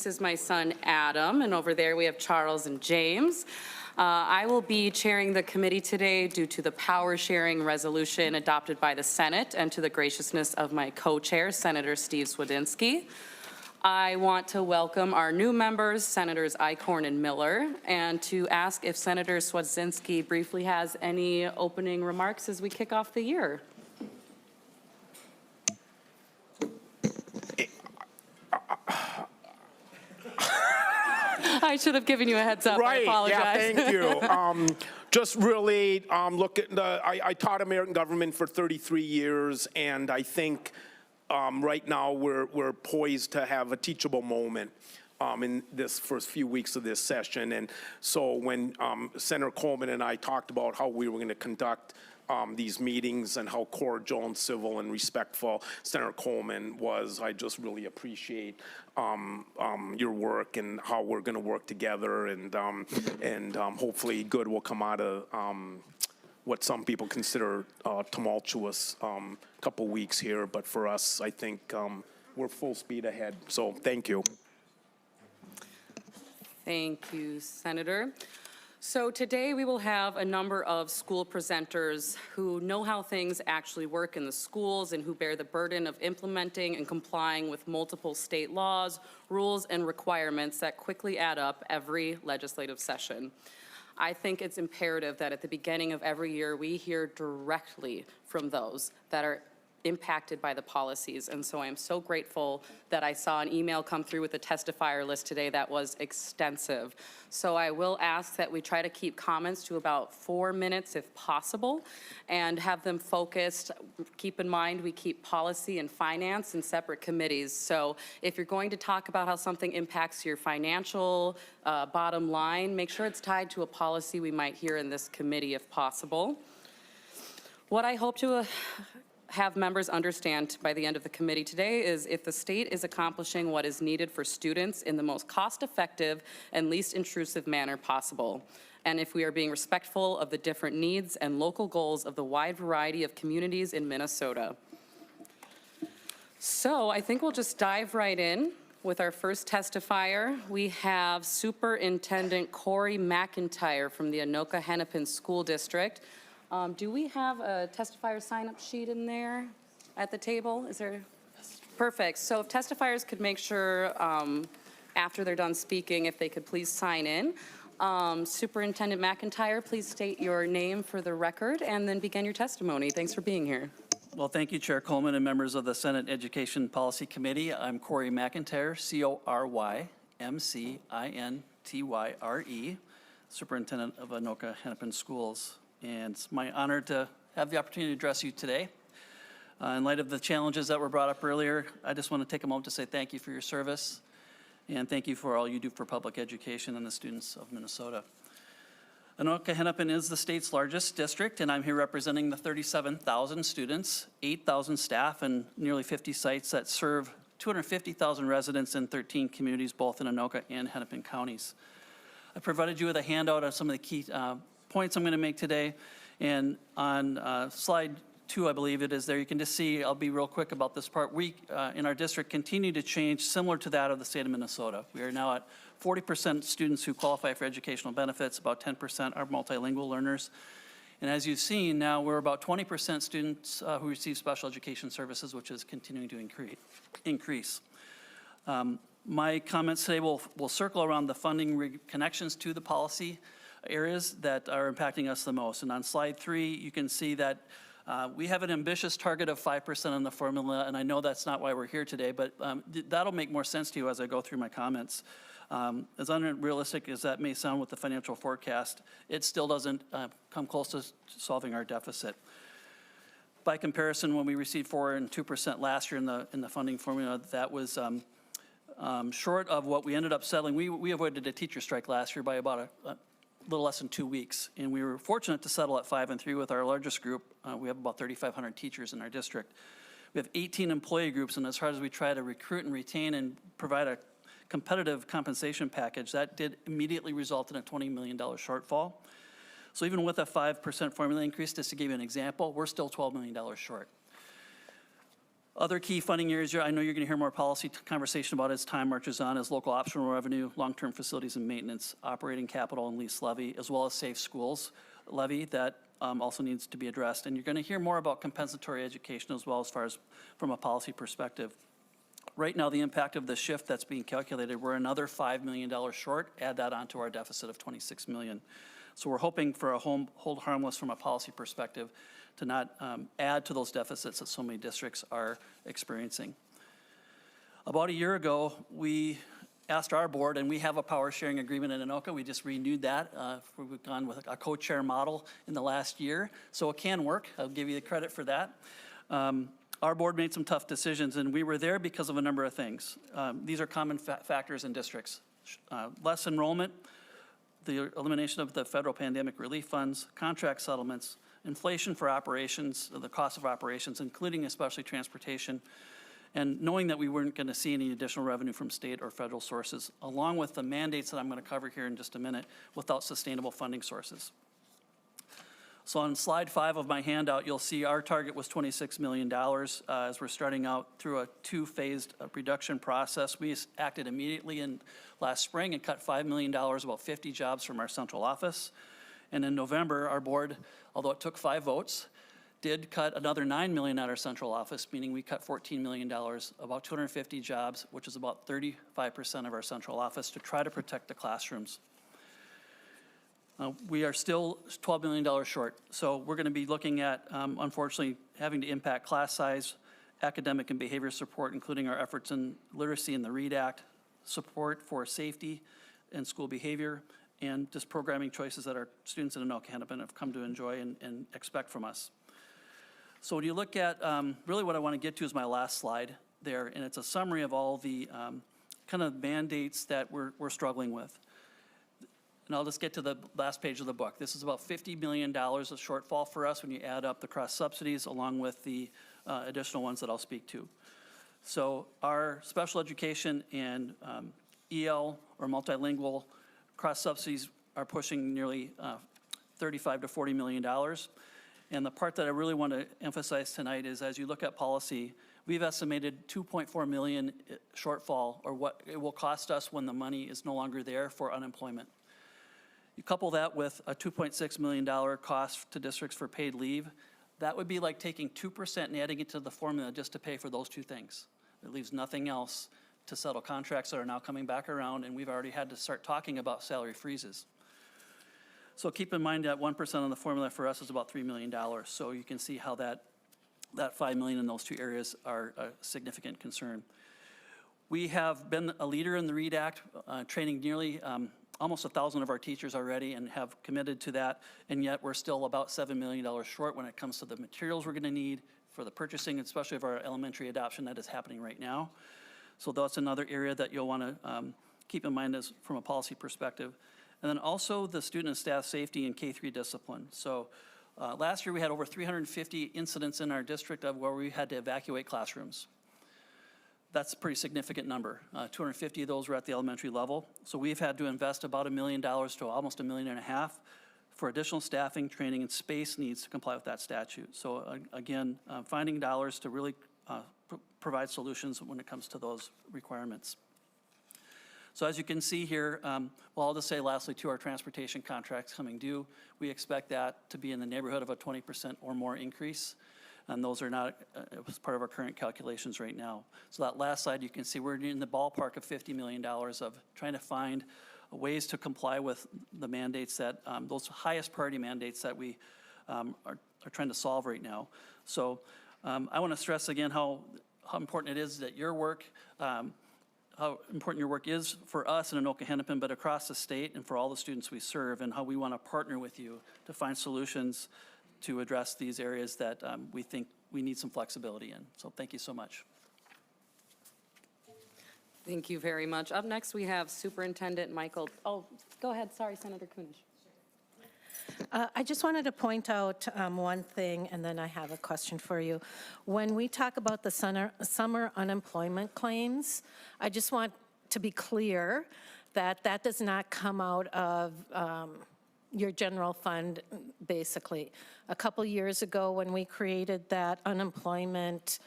This is my son Adam, and over there we have Charles and James. I will be chairing the committee today due to the power sharing resolution adopted by the Senate and to the graciousness of my co-chair, Senator Steve Swedinski. I want to welcome our new members, Senators Eichhorn and Miller, and to ask if Senator Swedinski briefly has any opening remarks as we kick off the year. I should have given you a heads up. Right. I apologize. Yeah, thank you. Just really look at I taught American government for 33 years, and I think right now we're poised to have a teachable moment in this first few weeks of this session. And so when Senator Coleman and I talked about how we were going to conduct these meetings and how cordial and civil and respectful Senator Coleman was, I just really appreciate your work and how we're going to work together, and hopefully good will come out of what some people consider tumultuous couple weeks here. But for us, I think we're full speed ahead. So thank you. Thank you, Senator. So today we will have a number of school presenters who know how things actually work in the schools and who bear the burden of implementing and complying with multiple state laws, rules, and requirements that quickly add up every legislative session. I think it's imperative that at the beginning of every year we hear directly from those that are impacted by the policies. And so I am so grateful that I saw an email come through with a testifier list today that was extensive. So I will ask that we try to keep comments to about 4 minutes if possible and have them focused. Keep in mind we keep policy and finance in separate committees. So if you're going to talk about how something impacts your financial bottom line, make sure it's tied to a policy we might hear in this committee if possible. What I hope to have members understand by the end of the committee today is if the state is accomplishing what is needed for students in the most cost-effective and least intrusive manner possible, and if we are being respectful of the different needs and local goals of the wide variety of communities in Minnesota. So I think we'll just dive right in with our first testifier. We have Superintendent Corey McIntyre from the Anoka-Hennepin School District. Do we have a testifier sign-up sheet in there at the table? Is there? Perfect. So if testifiers could make sure after they're done speaking, if they could please sign in. Superintendent McIntyre, please state your name for the record and then begin your testimony. Thanks for being here. Well, thank you, Chair Coleman and members of the Senate Education Policy Committee. I'm Corey McIntyre, C-O-R-Y-M-C-I-N-T-Y-R-E, Superintendent of Anoka-Hennepin Schools. And it's my honor to have the opportunity to address you today. In light of the challenges that were brought up earlier, I just want to take a moment to say thank you for your service and thank you for all you do for public education and the students of Minnesota. Anoka-Hennepin is the state's largest district, and I'm here representing the 37,000 students, 8,000 staff, and nearly 50 sites that serve 250,000 residents in 13 communities, both in Anoka and Hennepin counties. I provided you with a handout of some of the key points I'm going to make today, and on slide 2, I believe it is there, you can just see, I'll be real quick about this part. We in our district continue to change similar to that of the state of Minnesota. We are now at 40% students who qualify for educational benefits, about 10% are multilingual learners, and as you've seen now we're about 20% students who receive special education services, which is continuing to increase. My comments today will circle around the funding connections to the policy areas that are impacting us the most. And on slide 3, you can see that we have an ambitious target of 5% on the formula, and I know that's not why we're here today, but that'll make more sense to you as I go through my comments. As unrealistic as that may sound with the financial forecast, it still doesn't come close to solving our deficit. By comparison, when we received 4% and 2% last year in the funding formula, that was short of what we ended up settling. We avoided a teacher strike last year by about a little less than 2 weeks, and we were fortunate to settle at 5 and 3 with our largest group. We have about 3,500 teachers in our district. We have 18 employee groups, and as hard as we try to recruit and retain and provide a competitive compensation package, that did immediately result in a $20 million shortfall. So even with a 5% formula increase, just to give you an example, we're still $12 million short. Other key funding areas I know you're going to hear more policy conversation about as time marches on is local optional revenue, long-term facilities and maintenance, operating capital and lease levy, as well as safe schools levy that also needs to be addressed. And you're going to hear more about compensatory education as well as far as from a policy perspective. Right now, the impact of the shift that's being calculated, we're another $5 million short. Add that onto our deficit of $26 million. So we're hoping for a hold harmless from a policy perspective to not add to those deficits that so many districts are experiencing. About a year ago, we asked our board, and we have a power sharing agreement in Anoka. We just renewed that. We've gone with a co-chair model in the last year, so it can work. I'll give you the credit for that. Our board made some tough decisions, and we were there because of a number of things. These are common factors in districts. Less enrollment, the elimination of the federal pandemic relief funds, contract settlements, inflation for operations, the cost of operations, including especially transportation, and knowing that we weren't going to see any additional revenue from state or federal sources, along with the mandates that I'm going to cover here in just a minute, without sustainable funding sources. So on slide 5 of my handout, you'll see our target was $26 million as we're starting out through a 2-phased reduction process. We acted immediately in last spring and cut $5 million, about 50 jobs from our central office. And in November, our board, although it took 5 votes, did cut another $9 million at our central office, meaning we cut $14 million, about 250 jobs, which is about 35% of our central office, to try to protect the classrooms. We are still $12 million short, so we're going to be looking at, unfortunately, having to impact class size, academic and behavior support, including our efforts in literacy and the READ Act, support for safety and school behavior, and just programming choices that our students in Anoka Hennepin have come to enjoy and expect from us. So when you look at, really what I want to get to is my last slide there, and it's a summary of all the kind of mandates that we're struggling with. And I'll just get to the last page of the book. This is about $50 million of shortfall for us when you add up the cross subsidies along with the additional ones that I'll speak to. So our special education and EL or multilingual cross subsidies are pushing nearly $35 to $40 million. And the part that I really want to emphasize tonight is as you look at policy, we've estimated 2.4 million shortfall, or what it will cost us when the money is no longer there for unemployment. You couple that with a $2.6 million cost to districts for paid leave, that would be like taking 2% and adding it to the formula just to pay for those two things. It leaves nothing else to settle contracts that are now coming back around, and we've already had to start talking about salary freezes. So keep in mind that 1% on the formula for us is about $3 million. So you can see how that $5 million in those two areas are a significant concern. We have been a leader in the READ Act, training nearly almost 1,000 of our teachers already and have committed to that, and yet we're still about $7 million short when it comes to the materials we're going to need for the purchasing, especially of our elementary adoption that is happening right now. So that's another area that you'll want to keep in mind as from a policy perspective. And then also the student and staff safety and K-3 discipline. So last year we had over 350 incidents in our district of where we had to evacuate classrooms. That's a pretty significant number. 250 of those were at the elementary level. So we've had to invest about $1 million to almost $1.5 million for additional staffing, training, and space needs to comply with that statute. So again, finding dollars to really provide solutions when it comes to those requirements. So as you can see here, well, I'll just say lastly, to our transportation contracts coming due, we expect that to be in the neighborhood of a 20% or more increase. And those are not as part of our current calculations right now. So that last slide, you can see we're in the ballpark of $50 million of trying to find ways to comply with the mandates that, those highest priority mandates that we are trying to solve right now. So I want to stress again how important it is that your work, how important your work is for us in Anoka Hennepin, but across the state and for all the students we serve, and how we want to partner with you to find solutions to address these areas that we think we need some flexibility in. So thank you so much. Thank you very much. Up next, we have Superintendent Michael. Oh, go ahead. Sorry, Senator Kunish. I just wanted to point out one thing, and then I have a question for you. When we talk about the summer unemployment claims, I just want to be clear that that does not come out of your general fund, basically. A couple years ago, when we created that unemployment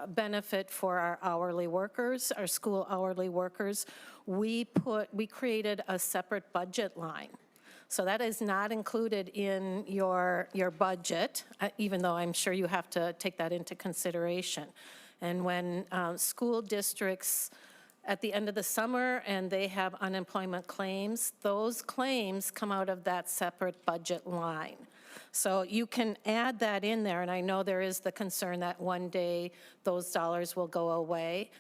benefit for our hourly workers, our school hourly workers, we created a separate budget line. So that is not included in your budget, even though I'm sure you have to take that into consideration. And when school districts at the end of the summer and they have unemployment claims, those claims come out of that separate budget line. So you can add that in there, and I know there is the concern that one day those dollars will go away.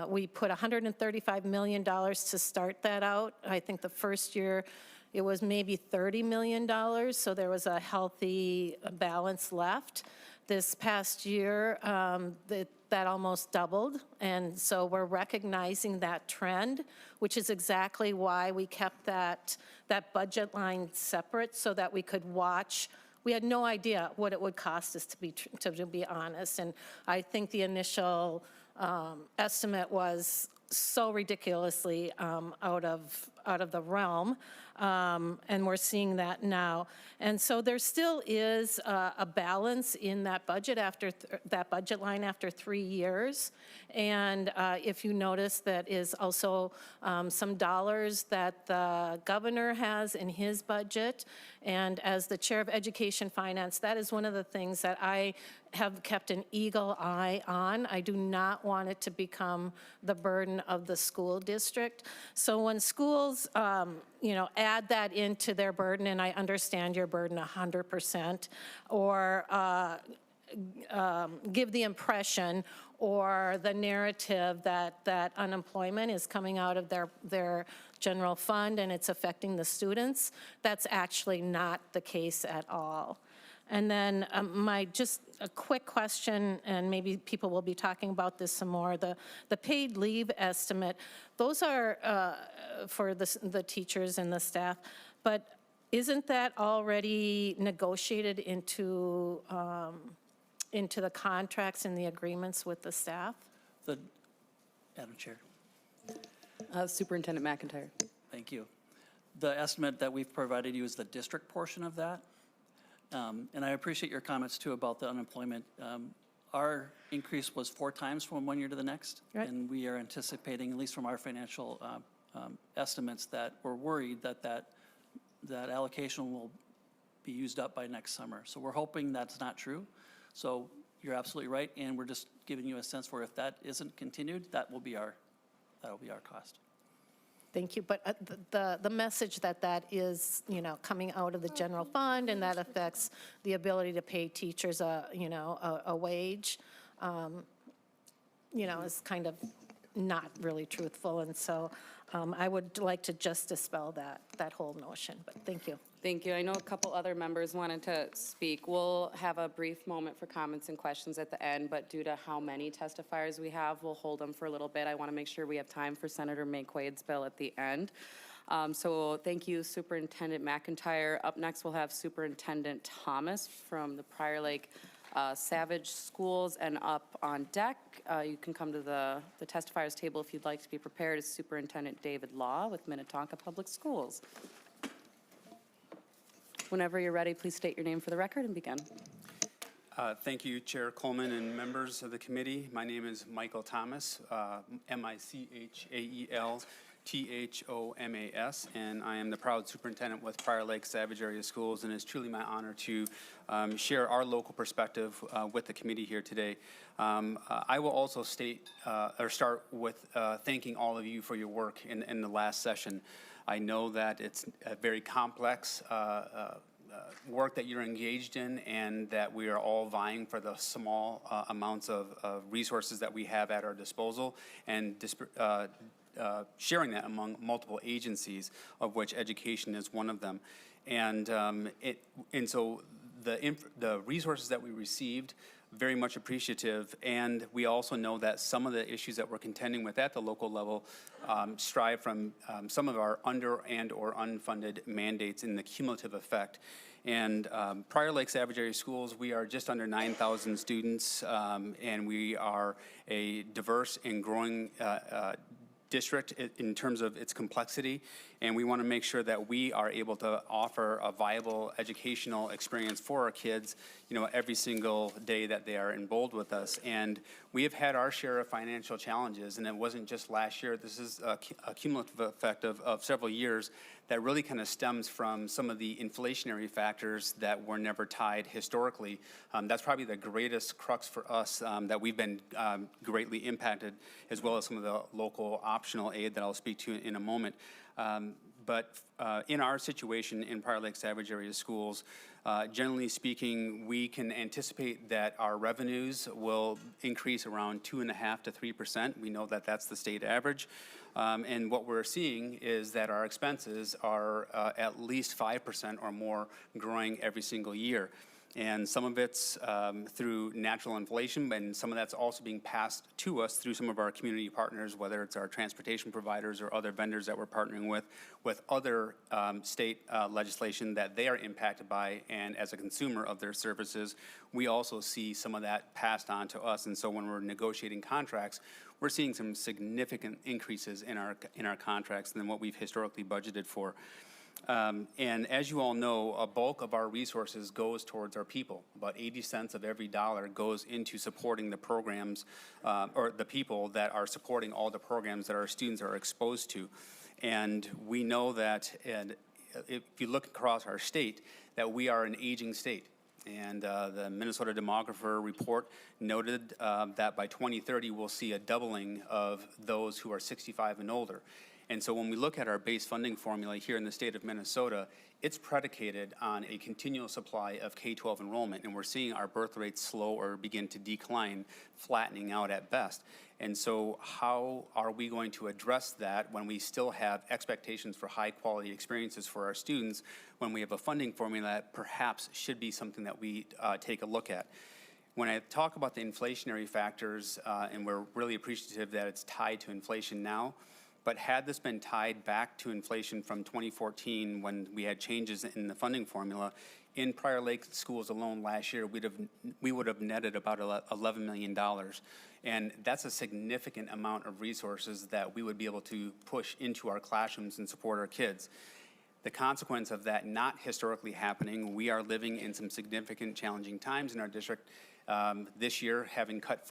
We put $135 million to start that out. I think the first year it was maybe $30 million, so there was a healthy balance left. This past year, that almost doubled, and so we're recognizing that trend, which is exactly why we kept that budget line separate so that we could watch. We had no idea what it would cost us, to be honest, and I think the initial estimate was so ridiculously out of the realm, and we're seeing that now. And so there still is a balance in that budget that budget line after 3 years. And if you notice, that is also some dollars that the governor has in his budget. And as the chair of Education Finance, that is one of the things that I have kept an eagle eye on. I do not want it to become the burden of the school district. So when schools, add that into their burden, and I understand your burden 100%, or give the impression or the narrative that unemployment is coming out of their general fund and it's affecting the students, that's actually not the case at all. And then just a quick question, and maybe people will be talking about this some more, the paid leave estimate, those are for the teachers and the staff, but isn't that already negotiated into the contracts and the agreements with the staff? Madam Chair. Superintendent McIntyre. Thank you. The estimate that we've provided you is the district portion of that. And I appreciate your comments too about the unemployment. Our increase was 4 times from one year to the next. Right. And we are anticipating, at least from our financial estimates, that we're worried that allocation will be used up by next summer. So we're hoping that's not true. So you're absolutely right. And we're just giving you a sense for if that isn't continued, that'll be our cost. Thank you, but the message that is, coming out of the general fund and that affects the ability to pay teachers a wage, is kind of not really truthful. And so I would like to just dispel that whole notion, but thank you. Thank you. I know a couple other members wanted to speak. We'll have a brief moment for comments and questions at the end, but due to how many testifiers we have, we'll hold them for a little bit. I want to make sure we have time for Senator Maye Quade's bill at the end. So thank you, Superintendent McIntyre. Up next, we'll have Superintendent Thomas from the Prior Lake Savage Schools, and up on deck, you can come to the testifiers table if you'd like to be prepared, is Superintendent David Law with Minnetonka Public Schools. Whenever you're ready, please state your name for the record and begin. Thank you, Chair Coleman and members of the committee. My name is Michael Thomas, Michaelthomas, and I am the proud superintendent with Prior Lake Savage Area Schools, and it's truly my honor to share our local perspective with the committee here today. I will also start with thanking all of you for your work in the last session. I know that it's a very complex work that you're engaged in, and that we are all vying for the small amounts of resources that we have at our disposal, and sharing that among multiple agencies, of which education is one of them. And so the resources that we received, very much appreciative, and we also know that some of the issues that we're contending with at the local level strive from some of our under and or unfunded mandates in the cumulative effect. And Prior Lake Savage Area Schools, we are just under 9,000 students, and we are a diverse and growing district in terms of its complexity, and we want to make sure that we are able to offer a viable educational experience for our kids, every single day that they are enrolled with us. And we have had our share of financial challenges, and it wasn't just last year. This is a cumulative effect of several years that really kind of stems from some of the inflationary factors that were never tied historically. That's probably the greatest crux for us, that we've been greatly impacted, as well as some of the local optional aid that I'll speak to in a moment. But in our situation in Prior Lake Savage area schools, generally speaking, we can anticipate that our revenues will increase around 2.5% to 3%. We know that that's the state average. And what we're seeing is that our expenses are at least 5% or more growing every single year. And some of it's through natural inflation, and some of that's also being passed to us through some of our community partners, whether it's our transportation providers or other vendors that we're partnering with other state legislation that they are impacted by, and as a consumer of their services, we also see some of that passed on to us. And so when we're negotiating contracts, we're seeing some significant increases in our contracts than what we've historically budgeted for. And as you all know, a bulk of our resources goes towards our people. About 80 cents of every dollar goes into supporting the programs, or the people that are supporting all the programs that our students are exposed to. And we know that, and if you look across our state, that we are an aging state. And the Minnesota Demographer report noted that by 2030, we'll see a doubling of those who are 65 and older. And so when we look at our base funding formula here in the state of Minnesota, it's predicated on a continual supply of K-12 enrollment, and we're seeing our birth rates slow or begin to decline, flattening out at best. And so how are we going to address that when we still have expectations for high quality experiences for our students, when we have a funding formula that perhaps should be something that we take a look at? When I talk about the inflationary factors, and we're really appreciative that it's tied to inflation now, but had this been tied back to inflation from 2014 when we had changes in the funding formula, in Prior Lake schools alone last year, we would have netted about $11 million. And that's a significant amount of resources that we would be able to push into our classrooms and support our kids. The consequence of that not historically happening, we are living in some significant challenging times in our district. This year, having cut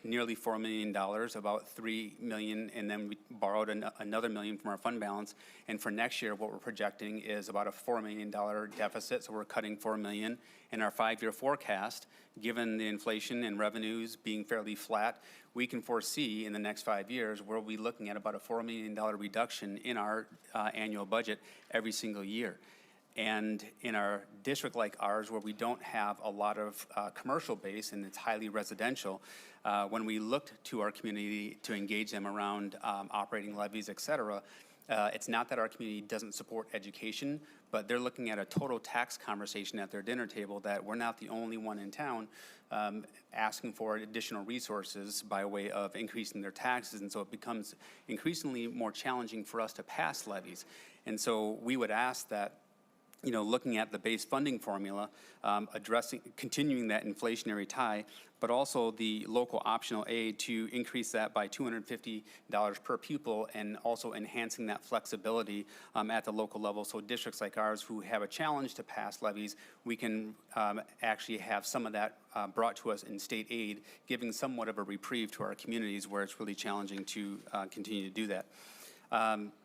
nearly $4 million, about $3 million, and then we borrowed another $1 million from our fund balance. And for next year, what we're projecting is about a $4 million deficit, so we're cutting $4 million. In our 5-year forecast, given the inflation and revenues being fairly flat, we can foresee in the next 5 years we'll be looking at about a $4 million reduction in our annual budget every single year. And in a district like ours, where we don't have a lot of commercial base and it's highly residential, when we looked to our community to engage them around operating levies, et cetera, it's not that our community doesn't support education, but they're looking at a total tax conversation at their dinner table that we're not the only one in town asking for additional resources by way of increasing their taxes. And so it becomes increasingly more challenging for us to pass levies. And so we would ask that, looking at the base funding formula, continuing that inflationary tie, but also the local optional aid to increase that by $250 per pupil, and also enhancing that flexibility at the local level. So districts like ours who have a challenge to pass levies, we can actually have some of that brought to us in state aid, giving somewhat of a reprieve to our communities where it's really challenging to continue to do that.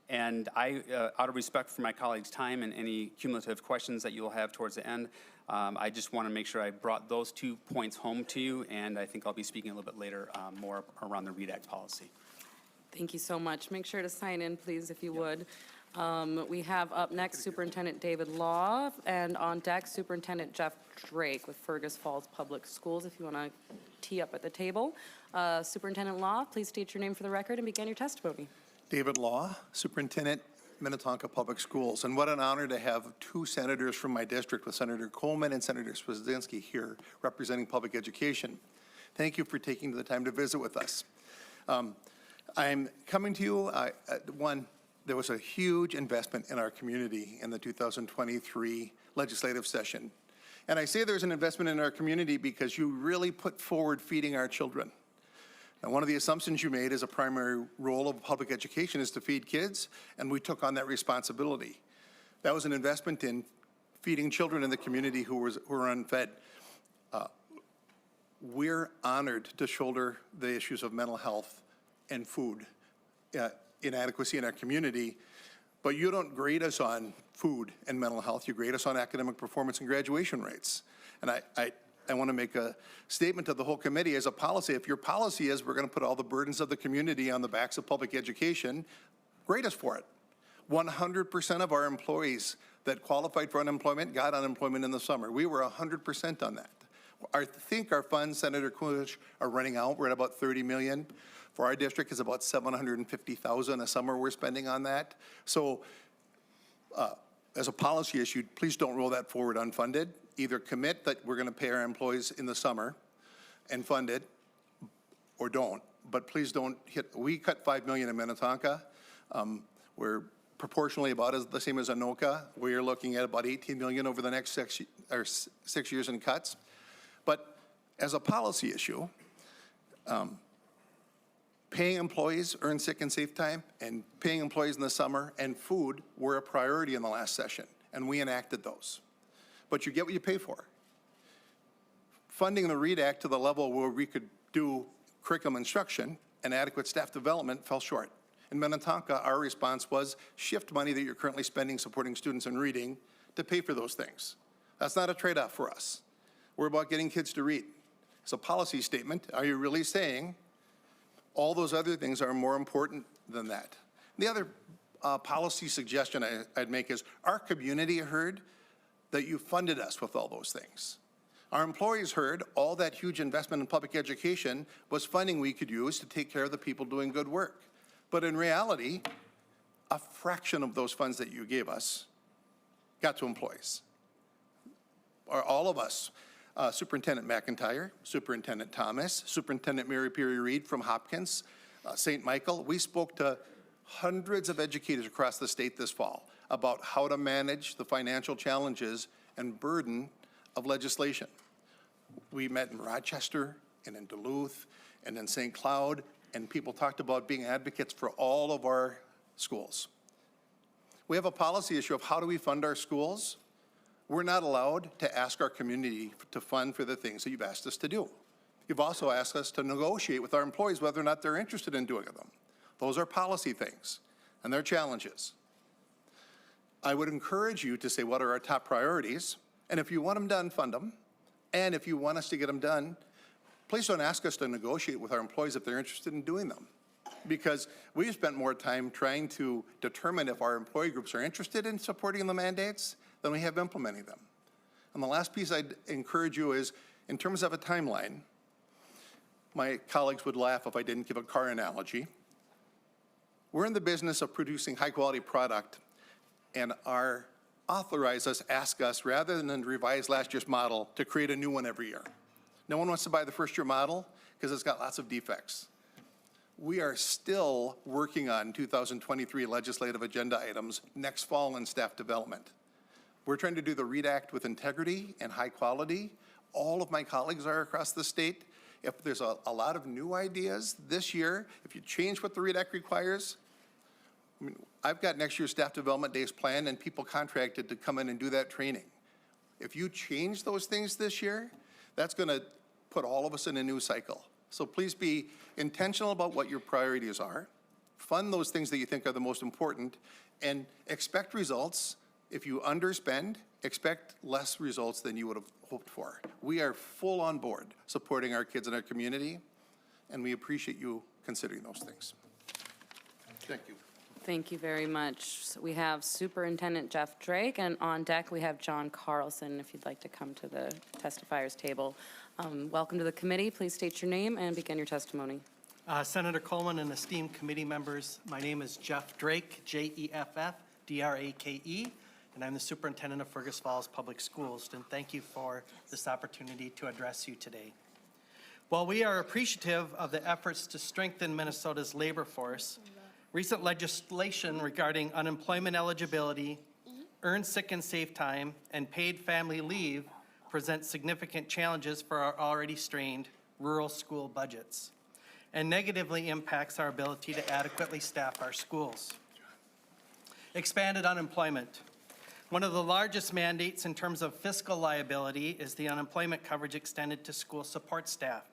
And I, out of respect for my colleagues' time and any cumulative questions that you'll have towards the end, I just want to make sure I brought those 2 points home to you, and I think I'll be speaking a little bit later more around the READ Act policy. Thank you so much. Make sure to sign in, please, if you would. We have up next Superintendent David Law, and on deck Superintendent Jeff Drake with Fergus Falls Public Schools, if you want to tee up at the table. Superintendent Law, please state your name for the record and begin your testimony. David Law, Superintendent, Minnetonka Public Schools. And what an honor to have 2 senators from my district, with Senator Coleman and Senator Swedzinski here representing public education. Thank you for taking the time to visit with us. I'm coming to you, there was a huge investment in our community in the 2023 legislative session. And I say there's an investment in our community because you really put forward feeding our children. Now, one of the assumptions you made is a primary role of public education is to feed kids, and we took on that responsibility. That was an investment in feeding children in the community who were unfed. We're honored to shoulder the issues of mental health and food inadequacy in our community, but you don't grade us on food and mental health. You grade us on academic performance and graduation rates. And I want to make a statement to the whole committee as a policy. If your policy is we're going to put all the burdens of the community on the backs of public education, grade us for it. 100% of our employees that qualified for unemployment got unemployment in the summer. We were 100% on that. I think our funds, Senator Coolidge, are running out. We're at about 30 million. For our district, it's about 750,000 a summer we're spending on that. So as a policy issue, please don't roll that forward unfunded. Either commit that we're going to pay our employees in the summer and fund it, or don't. But please don't hit, we cut 5 million in Minnetonka. We're proportionally about the same as Anoka. We're looking at about 18 million over the next 6 years in cuts. But as a policy issue, paying employees earn sick and safe time and paying employees in the summer and food were a priority in the last session, and we enacted those. But you get what you pay for. Funding the READ Act to the level where we could do curriculum instruction and adequate staff development fell short. In Minnetonka, our response was shift money that you're currently spending supporting students in reading to pay for those things. That's not a trade-off for us. We're about getting kids to read. It's a policy statement. Are you really saying all those other things are more important than that? The other policy suggestion I'd make is our community heard that you funded us with all those things. Our employees heard all that huge investment in public education was funding we could use to take care of the people doing good work. But in reality, a fraction of those funds that you gave us got to employees. Or all of us, Superintendent McIntyre, Superintendent Thomas, Superintendent Mary Perry Reed from Hopkins, St. Michael, we spoke to hundreds of educators across the state this fall about how to manage the financial challenges and burden of legislation. We met in Rochester and in Duluth and in St. Cloud, and people talked about being advocates for all of our schools. We have a policy issue of how do we fund our schools. We're not allowed to ask our community to fund for the things that you've asked us to do. You've also asked us to negotiate with our employees whether or not they're interested in doing them. Those are policy things, and they're challenges. I would encourage you to say what are our top priorities, and if you want them done, fund them. And if you want us to get them done, please don't ask us to negotiate with our employees if they're interested in doing them. Because we've spent more time trying to determine if our employee groups are interested in supporting the mandates than we have implementing them. And the last piece I'd encourage you is, in terms of a timeline, my colleagues would laugh if I didn't give a car analogy. We're in the business of producing high quality product, and our authorizers ask us, rather than revise last year's model, to create a new one every year. No one wants to buy the first year model because it's got lots of defects. We are still working on 2023 legislative agenda items next fall in staff development. We're trying to do the READ Act with integrity and high quality. All of my colleagues are across the state. If there's a lot of new ideas this year, if you change what the READ Act requires, I mean, I've got next year's staff development days planned and people contracted to come in and do that training. If you change those things this year, that's going to put all of us in a new cycle. So please be intentional about what your priorities are. Fund those things that you think are the most important, and expect results. If you underspend, expect less results than you would have hoped for. We are full on board supporting our kids in our community, and we appreciate you considering those things. Thank you. Thank you very much. So we have Superintendent Jeff Drake, and on deck we have John Carlson, if you'd like to come to the testifiers table. Welcome to the committee. Please state your name and begin your testimony. Senator Coleman and esteemed committee members, my name is Jeff Drake, Jeff-Drake, and I'm the superintendent of Fergus Falls Public Schools, and thank you for this opportunity to address you today. While we are appreciative of the efforts to strengthen Minnesota's labor force, recent legislation regarding unemployment eligibility, earned sick and safe time, and paid family leave presents significant challenges for our already strained rural school budgets. and negatively impacts our ability to adequately staff our schools. Expanded unemployment. One of the largest mandates in terms of fiscal liability is the unemployment coverage extended to school support staff.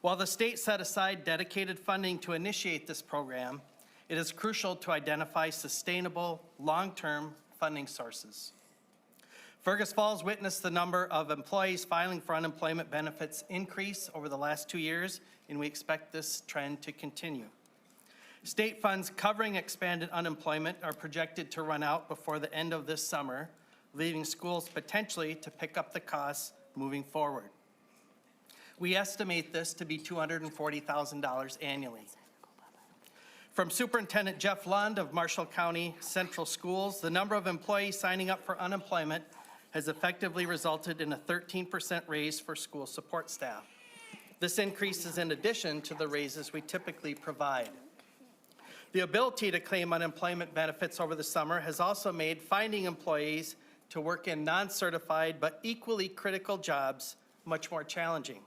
While the state set aside dedicated funding to initiate this program, it is crucial to identify sustainable, long-term funding sources. Fergus Falls witnessed the number of employees filing for unemployment benefits increase over the last 2 years, and we expect this trend to continue. State funds covering expanded unemployment are projected to run out before the end of this summer, leaving schools potentially to pick up the costs moving forward. We estimate this to be $240,000 annually. From Superintendent Jeff Lund of Marshall County Central Schools, the number of employees signing up for unemployment has effectively resulted in a 13% raise for school support staff. This increase is in addition to the raises we typically provide. The ability to claim unemployment benefits over the summer has also made finding employees to work in non-certified but equally critical jobs much more challenging.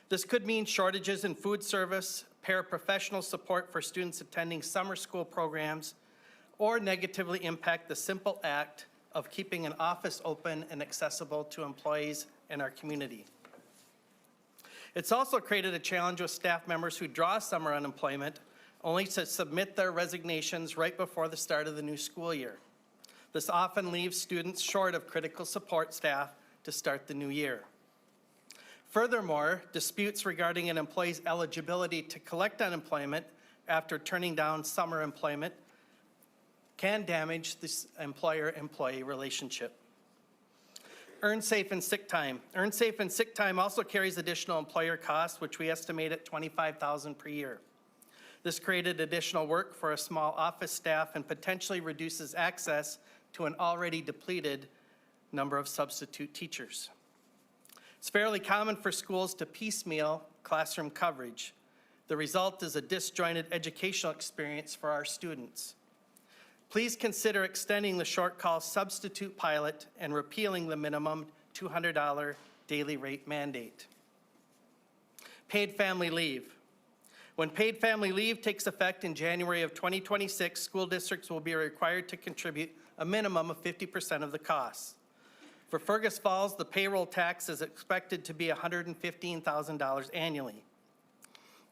This could mean shortages in food service, paraprofessional support for students attending summer school programs, or negatively impact the simple act of keeping an office open and accessible to employees in our community. It's also created a challenge with staff members who draw summer unemployment only to submit their resignations right before the start of the new school year. This often leaves students short of critical support staff to start the new year. Furthermore, disputes regarding an employee's eligibility to collect unemployment after turning down summer employment can damage this employer-employee relationship. Earn safe and sick time. Earn safe and sick time also carries additional employer costs, which we estimate at $25,000 per year. This created additional work for a small office staff and potentially reduces access to an already depleted number of substitute teachers. It's fairly common for schools to piecemeal classroom coverage. The result is a disjointed educational experience for our students. Please consider extending the short call substitute pilot and repealing the minimum $200 daily rate mandate. Paid family leave. When paid family leave takes effect in January of 2026, school districts will be required to contribute a minimum of 50% of the costs. For Fergus Falls, the payroll tax is expected to be $115,000 annually.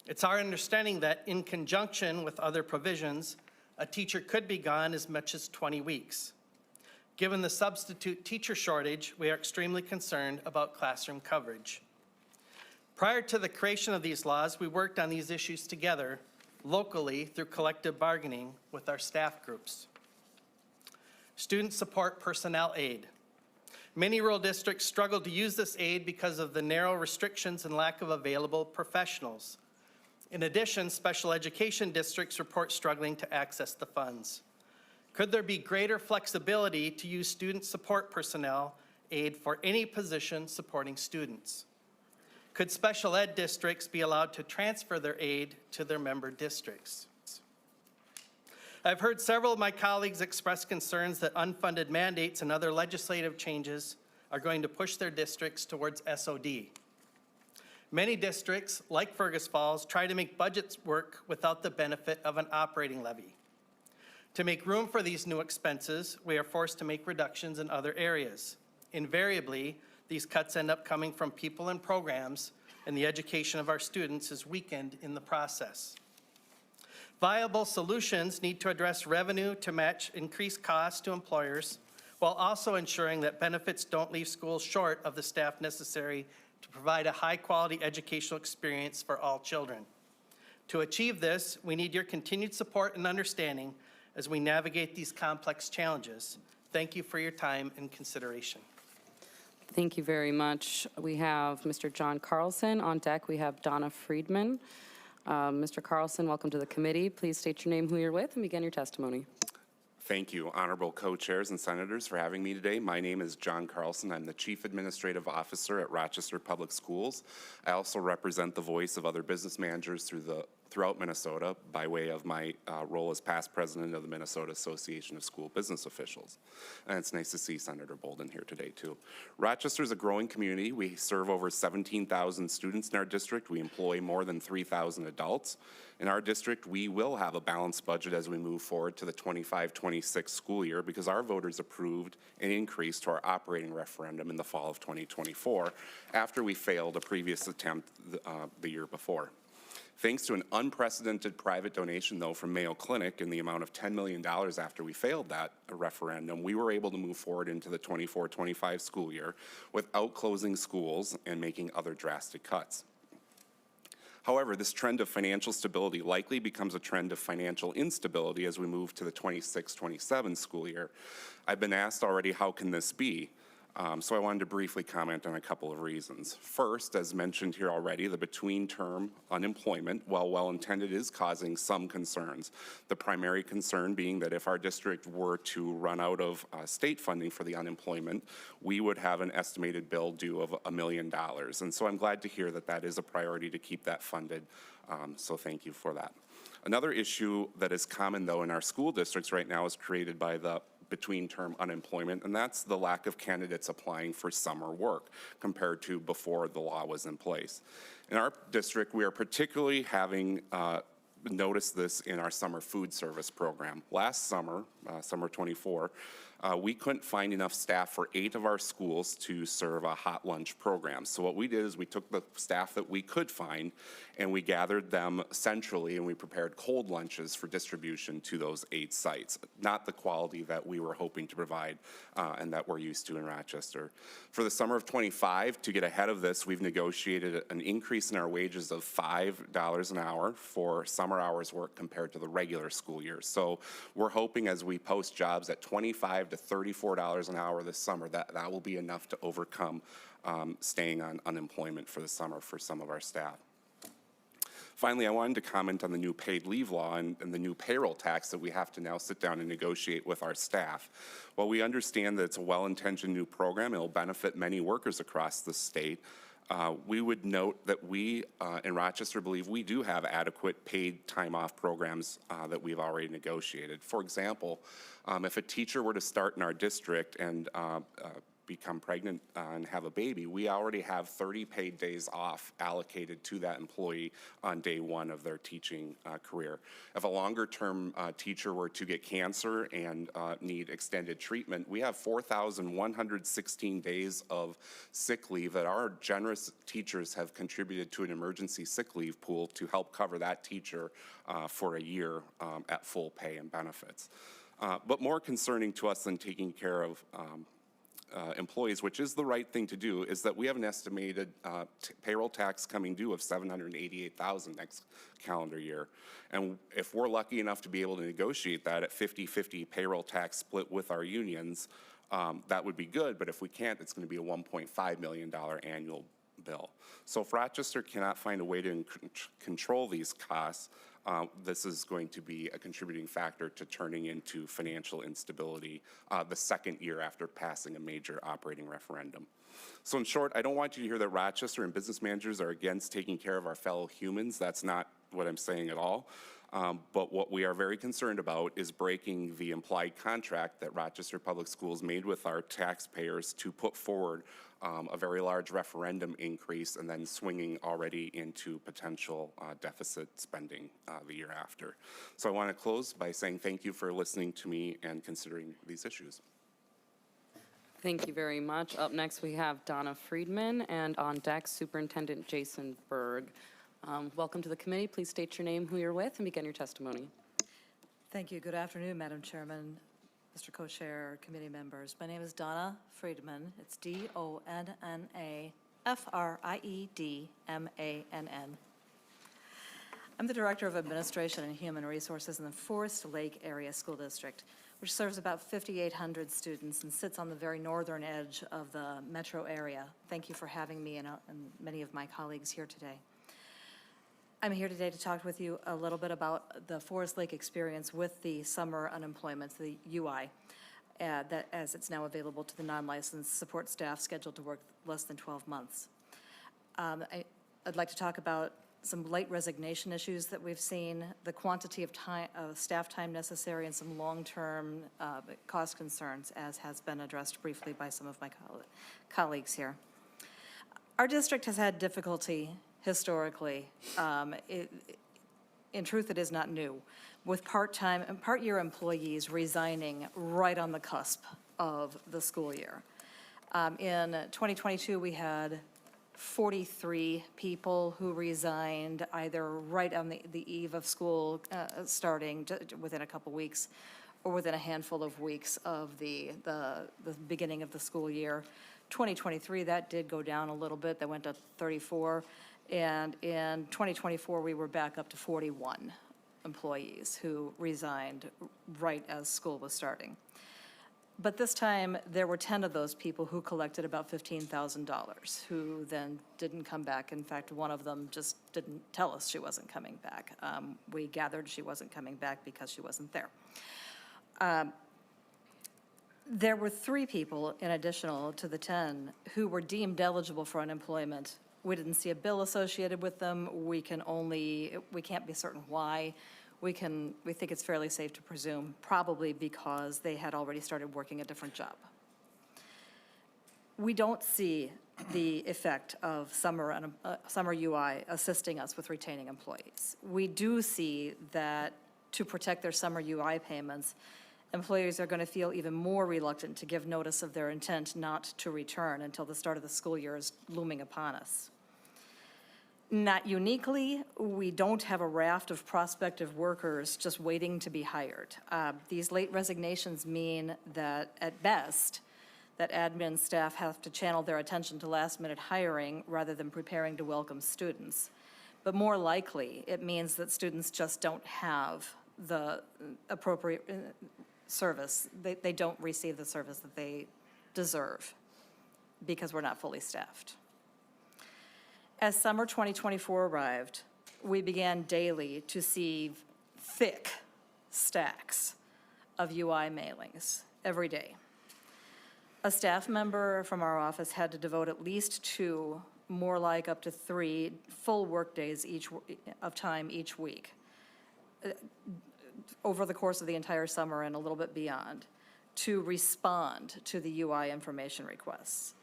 It's our understanding that in conjunction with other provisions, a teacher could be gone as much as 20 weeks. Given the substitute teacher shortage, we are extremely concerned about classroom coverage. Prior to the creation of these laws, we worked on these issues together locally through collective bargaining with our staff groups. Student support personnel aid. Many rural districts struggle to use this aid because of the narrow restrictions and lack of available professionals. In addition, special education districts report struggling to access the funds. Could there be greater flexibility to use student support personnel aid for any position supporting students? Could special ed districts be allowed to transfer their aid to their member districts? I've heard several of my colleagues express concerns that unfunded mandates and other legislative changes are going to push their districts towards SOD. Many districts, like Fergus Falls, try to make budgets work without the benefit of an operating levy. To make room for these new expenses, we are forced to make reductions in other areas. Invariably, these cuts end up coming from people and programs, and the education of our students is weakened in the process. Viable solutions need to address revenue to match increased costs to employers, while also ensuring that benefits don't leave schools short of the staff necessary to provide a high-quality educational experience for all children. To achieve this, we need your continued support and understanding as we navigate these complex challenges. Thank you for your time and consideration. Thank you very much. We have Mr. John Carlson on deck. We have Donna Friedman. Mr. Carlson, welcome to the committee. Please state your name, who you're with, and begin your testimony. Thank you, honorable co-chairs and senators, for having me today. My name is John Carlson. I'm the Chief Administrative Officer at Rochester Public Schools. I also represent the voice of other business managers through the throughout Minnesota by way of my role as past president of the Minnesota Association of School Business Officials. And it's nice to see Senator Bolden here today, too. Rochester is a growing community. We serve over 17,000 students in our district. We employ more than 3,000 adults. In our district, we will have a balanced budget as we move forward to the 25-26 school year because our voters approved an increase to our operating referendum in the fall of 2024 after we failed a previous attempt the year before. Thanks to an unprecedented private donation, though, from Mayo Clinic in the amount of $10 million after we failed that referendum, we were able to move forward into the 24-25 school year without closing schools and making other drastic cuts. However, this trend of financial stability likely becomes a trend of financial instability as we move to the 26-27 school year. I've been asked already, how can this be? So I wanted to briefly comment on a couple of reasons. First, as mentioned here already, the between-term unemployment, while well-intended, is causing some concerns. The primary concern being that if our district were to run out of state funding for the unemployment, we would have an estimated bill due of $1 million. And so I'm glad to hear that that is a priority to keep that funded. So thank you for that. Another issue that is common, though, in our school districts right now is created by the between-term unemployment, and that's the lack of candidates applying for summer work compared to before the law was in place. In our district, we are particularly having noticed this in our summer food service program. Last summer, summer 24, we couldn't find enough staff for 8 of our schools to serve a hot lunch program. So what we did is we took the staff that we could find and we gathered them centrally and we prepared cold lunches for distribution to those 8 sites, not the quality that we were hoping to provide and that we're used to in Rochester. For the summer of 25, to get ahead of this, we've negotiated an increase in our wages of $5 an hour for summer hours work compared to the regular school year. So we're hoping as we post jobs at $25 to $34 an hour this summer, that will be enough to overcome staying on unemployment for the summer for some of our staff. Finally, I wanted to comment on the new paid leave law and the new payroll tax that we have to now sit down and negotiate with our staff. While we understand that it's a well-intentioned new program, it will benefit many workers across the state, we would note that we in Rochester believe we do have adequate paid time off programs that we've already negotiated. For example, if a teacher were to start in our district and become pregnant and have a baby, we already have 30 paid days off allocated to that employee on day 1 of their teaching career. If a longer-term teacher were to get cancer and need extended treatment, we have 4,116 days of sick leave that our generous teachers have contributed to an emergency sick leave pool to help cover that teacher for a year at full pay and benefits. But more concerning to us than taking care of employees, which is the right thing to do, is that we have an estimated payroll tax coming due of $788,000 next calendar year. And if we're lucky enough to be able to negotiate that at 50-50 payroll tax split with our unions, that would be good, but if we can't, it's going to be a $1.5 million annual bill. So if Rochester cannot find a way to control these costs, this is going to be a contributing factor to turning into financial instability the second year after passing a major operating referendum. So in short, I don't want you to hear that Rochester and business managers are against taking care of our fellow humans. That's not what I'm saying at all. But what we are very concerned about is breaking the implied contract that Rochester Public Schools made with our taxpayers to put forward a very large referendum increase and then swinging already into potential deficit spending the year after. So I want to close by saying thank you for listening to me and considering these issues. Thank you very much. Up next, we have Donna Friedman, and on deck, Superintendent Jason Berg. Welcome to the committee. Please state your name, who you're with, and begin your testimony. Thank you. Good afternoon, Madam Chairman, Mr. Co-Chair, committee members. My name is Donna Friedman. It's D-O-N-N-A-F-R-I-E-D-M-A-N-N. I'm the Director of Administration and Human Resources in the Forest Lake Area School District, which serves about 5,800 students and sits on the very northern edge of the metro area. Thank you for having me and many of my colleagues here today. I'm here today to talk with you a little bit about the Forest Lake experience with the summer unemployment, the UI, that as it's now available to the non-licensed support staff scheduled to work less than 12 months. I'd like to talk about some late resignation issues that we've seen, the quantity of time, staff time necessary, and some long-term cost concerns, as has been addressed briefly by some of my colleagues here. Our district has had difficulty historically. In truth, it is not new, with part-time and part-year employees resigning right on the cusp of the school year. In 2022, we had 43 people who resigned either right on the eve of school starting within a couple weeks, or within a handful of weeks of the beginning of the school year. 2023, that did go down a little bit. That went to 34. And in 2024, we were back up to 41 employees who resigned right as school was starting. But this time, there were 10 of those people who collected about $15,000, who then didn't come back. In fact, one of them just didn't tell us she wasn't coming back. We gathered she wasn't coming back because she wasn't there. There were 3 people, in addition to the 10, who were deemed eligible for unemployment. We didn't see a bill associated with them. We can't be certain why. We think it's fairly safe to presume, probably because they had already started working a different job. We don't see the effect of summer UI assisting us with retaining employees. We do see that to protect their summer UI payments, employers are going to feel even more reluctant to give notice of their intent not to return until the start of the school year is looming upon us. Not uniquely, we don't have a raft of prospective workers just waiting to be hired. These late resignations mean that, at best, that admin staff have to channel their attention to last-minute hiring rather than preparing to welcome students. But more likely, it means that students just don't have the appropriate service. They don't receive the service that they deserve because we're not fully staffed. As summer 2024 arrived, we began daily to see thick stacks of UI mailings every day. A staff member from our office had to devote at least 2, more like up to 3 full workdays of time each week over the course of the entire summer and a little bit beyond to respond to the UI information requests.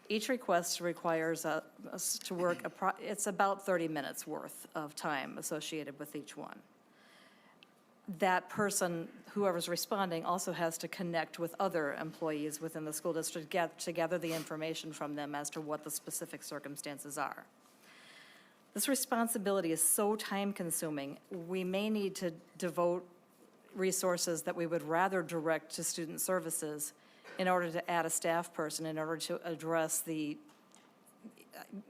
Each request requires us to work, it's about 30 minutes worth of time associated with each one. That person, whoever's responding, also has to connect with other employees within the school district to gather the information from them as to what the specific circumstances are. This responsibility is so time-consuming, we may need to devote resources that we would rather direct to student services in order to add a staff person, in order to address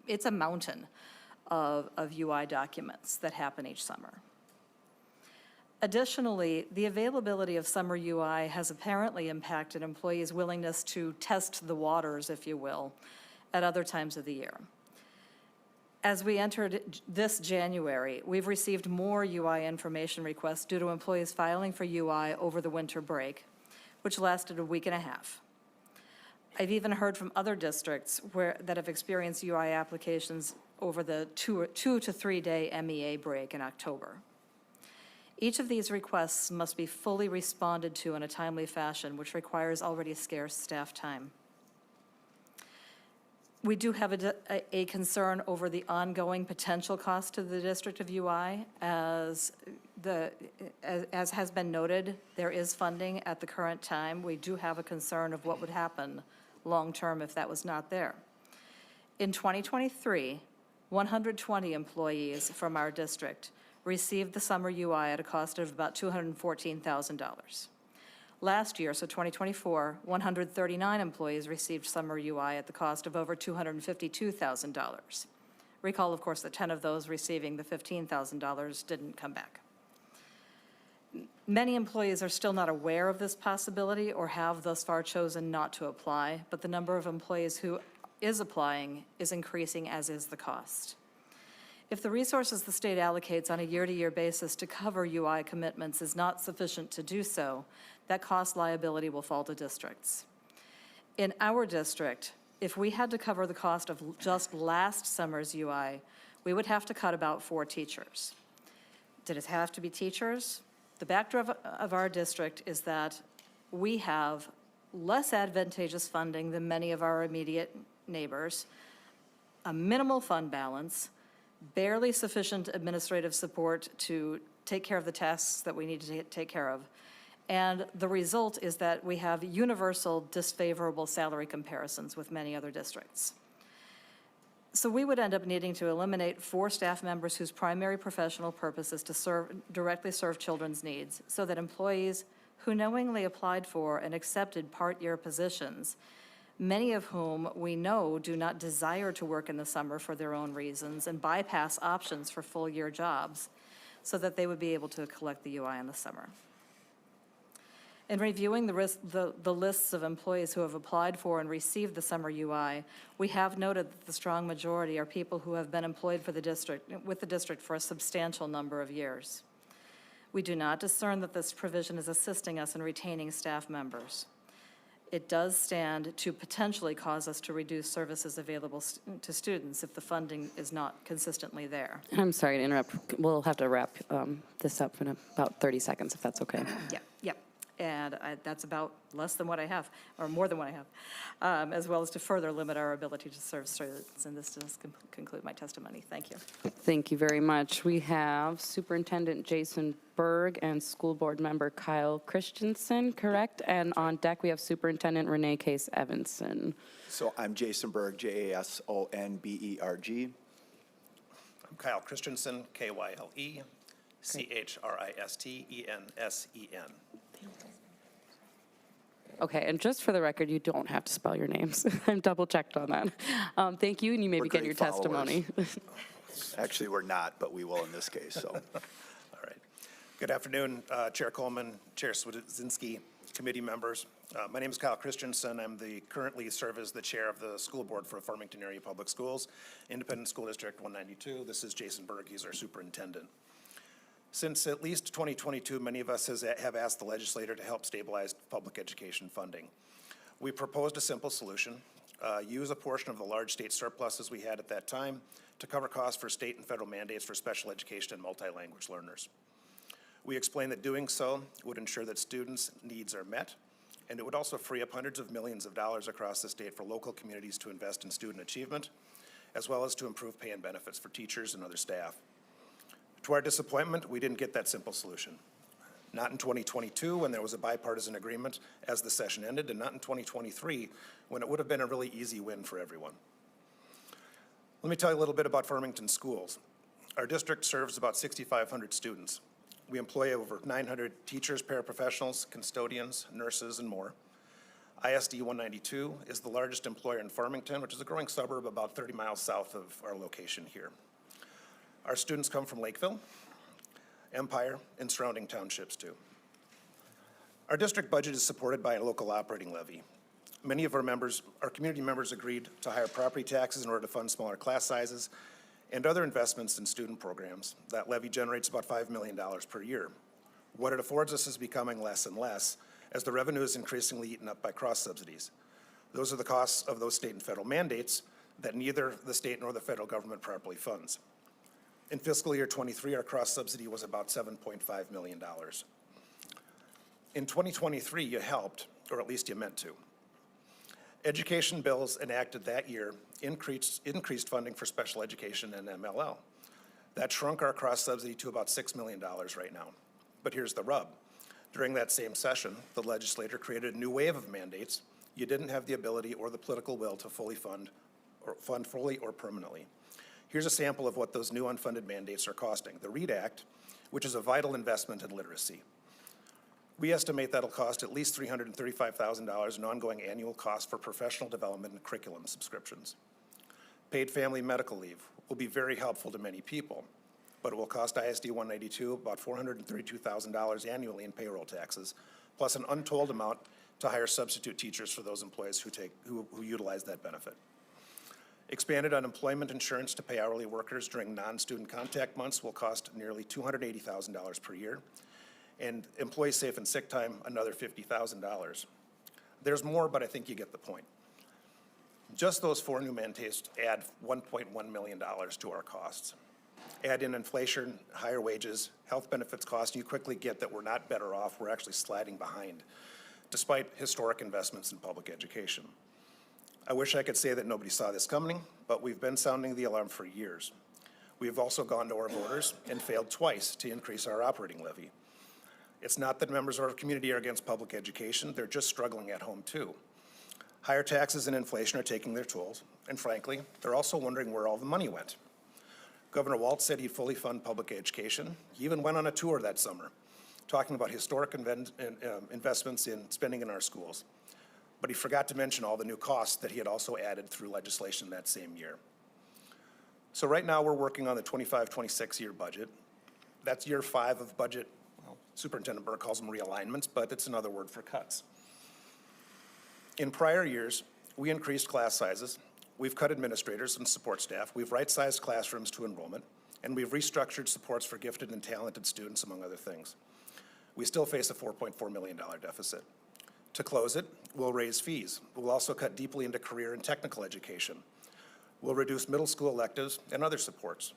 it's a mountain of UI documents that happen each summer. Additionally, the availability of summer UI has apparently impacted employees' willingness to test the waters, if you will, at other times of the year. As we entered this January, we've received more UI information requests due to employees filing for UI over the winter break, which lasted a week and a half. I've even heard from other districts that have experienced UI applications over the 2 to 3 day MEA break in October. Each of these requests must be fully responded to in a timely fashion, which requires already scarce staff time. We do have a concern over the ongoing potential cost to the district of UI. As has been noted, there is funding at the current time. We do have a concern of what would happen long-term if that was not there. In 2023, 120 employees from our district received the summer UI at a cost of about $214,000. Last year, so 2024, 139 employees received summer UI at the cost of over $252,000. Recall, of course, that 10 of those receiving the $15,000 didn't come back. Many employees are still not aware of this possibility or have thus far chosen not to apply, but the number of employees who is applying is increasing, as is the cost. If the resources the state allocates on a year-to-year basis to cover UI commitments is not sufficient to do so, that cost liability will fall to districts. In our district, if we had to cover the cost of just last summer's UI, we would have to cut about 4 teachers. Did it have to be teachers? The backdrop of our district is that we have less advantageous funding than many of our immediate neighbors, a minimal fund balance, barely sufficient administrative support to take care of the tasks that we need to take care of. And the result is that we have universal disfavorable salary comparisons with many other districts. So we would end up needing to eliminate 4 staff members whose primary professional purpose is to directly serve children's needs, so that employees who knowingly applied for and accepted part-year positions, many of whom we know do not desire to work in the summer for their own reasons and bypass options for full-year jobs, so that they would be able to collect the UI in the summer. In reviewing the lists of employees who have applied for and received the summer UI, we have noted that the strong majority are people who have been employed with the district for a substantial number of years. We do not discern that this provision is assisting us in retaining staff members. It does stand to potentially cause us to reduce services available to students if the funding is not consistently there. I'm sorry to interrupt. We'll have to wrap this up in about 30 seconds, if that's okay. Yep. And that's about less than what I have, or more than what I have, as well as to further limit our ability to serve students. And this does conclude my testimony. Thank you. Thank you very much. We have Superintendent Jason Berg and School Board Member Kyle Christensen, correct? And on deck, we have Superintendent Renee Case Evanson. So I'm Jason Berg, Jasonberg. I'm Kyle Christensen, Kyle Christensen. Okay, and just for the record, you don't have to spell your names. I'm double-checked on that. Thank you, and you may We're begin your great followers. testimony. Actually, we're not, but we will in this case, so. All right. Good afternoon, Chair Coleman, Chair Swedzinski, committee members. My name is Kyle Christensen. I'm currently serve as the chair of the school board for Farmington Area Public Schools, Independent School District 192. This is Jason Berg. He's our superintendent. Since at least 2022, many of us have asked the legislator to help stabilize public education funding. We proposed a simple solution: use a portion of the large state surpluses we had at that time to cover costs for state and federal mandates for special education and multi-language learners. We explained that doing so would ensure that students' needs are met, and it would also free up hundreds of millions of dollars across the state for local communities to invest in student achievement, as well as to improve pay and benefits for teachers and other staff. To our disappointment, we didn't get that simple solution. Not in 2022, when there was a bipartisan agreement as the session ended, and not in 2023, when it would have been a really easy win for everyone. Let me tell you a little bit about Farmington Schools. Our district serves about 6,500 students. We employ over 900 teachers, paraprofessionals, custodians, nurses, and more. ISD 192 is the largest employer in Farmington, which is a growing suburb about 30 miles south of our location here. Our students come from Lakeville, Empire, and surrounding townships too. Our district budget is supported by a local operating levy. Many of our community members agreed to higher property taxes in order to fund smaller class sizes and other investments in student programs. That levy generates about $5 million per year. What it affords us is becoming less and less as the revenue is increasingly eaten up by cross subsidies. Those are the costs of those state and federal mandates that neither the state nor the federal government properly funds. In fiscal year 23, our cross subsidy was about $7.5 million. In 2023, you helped, or at least you meant to. Education bills enacted that year increased funding for special education and MLL. That shrunk our cross subsidy to about $6 million right now. But here's the rub. During that same session, the legislature created a new wave of mandates. You didn't have the ability or the political will to fully fund fully or permanently. Here's a sample of what those new unfunded mandates are costing. The READ Act, which is a vital investment in literacy. We estimate that'll cost at least $335,000 in ongoing annual costs for professional development and curriculum subscriptions. Paid family medical leave will be very helpful to many people, but it will cost ISD 192 about $432,000 annually in payroll taxes, plus an untold amount to hire substitute teachers for those employees who utilize that benefit. Expanded unemployment insurance to pay hourly workers during non-student contact months will cost nearly $280,000 per year, and employee safe and sick time, another $50,000. There's more, but I think you get the point. Just those 4 new mandates add $1.1 million to our costs. Add in inflation, higher wages, health benefits costs, and you quickly get that we're not better off, we're actually sliding behind, despite historic investments in public education. I wish I could say that nobody saw this coming, but we've been sounding the alarm for years. We've also gone to our voters and failed twice to increase our operating levy. It's not that members of our community are against public education, they're just struggling at home too. Higher taxes and inflation are taking their tolls, and frankly, they're also wondering where all the money went. Governor Walz said he'd fully fund public education. He even went on a tour that summer, talking about historic investments in spending in our schools. But he forgot to mention all the new costs that he had also added through legislation that same year. So right now we're working on the 25-26 year budget. That's year 5 of budget. Well, Superintendent Burke calls them realignments, but it's another word for cuts. In prior years, we increased class sizes, we've cut administrators and support staff, we've right-sized classrooms to enrollment, and we've restructured supports for gifted and talented students, among other things. We still face a $4.4 million deficit. To close it, we'll raise fees. We'll also cut deeply into career and technical education. We'll reduce middle school electives and other supports.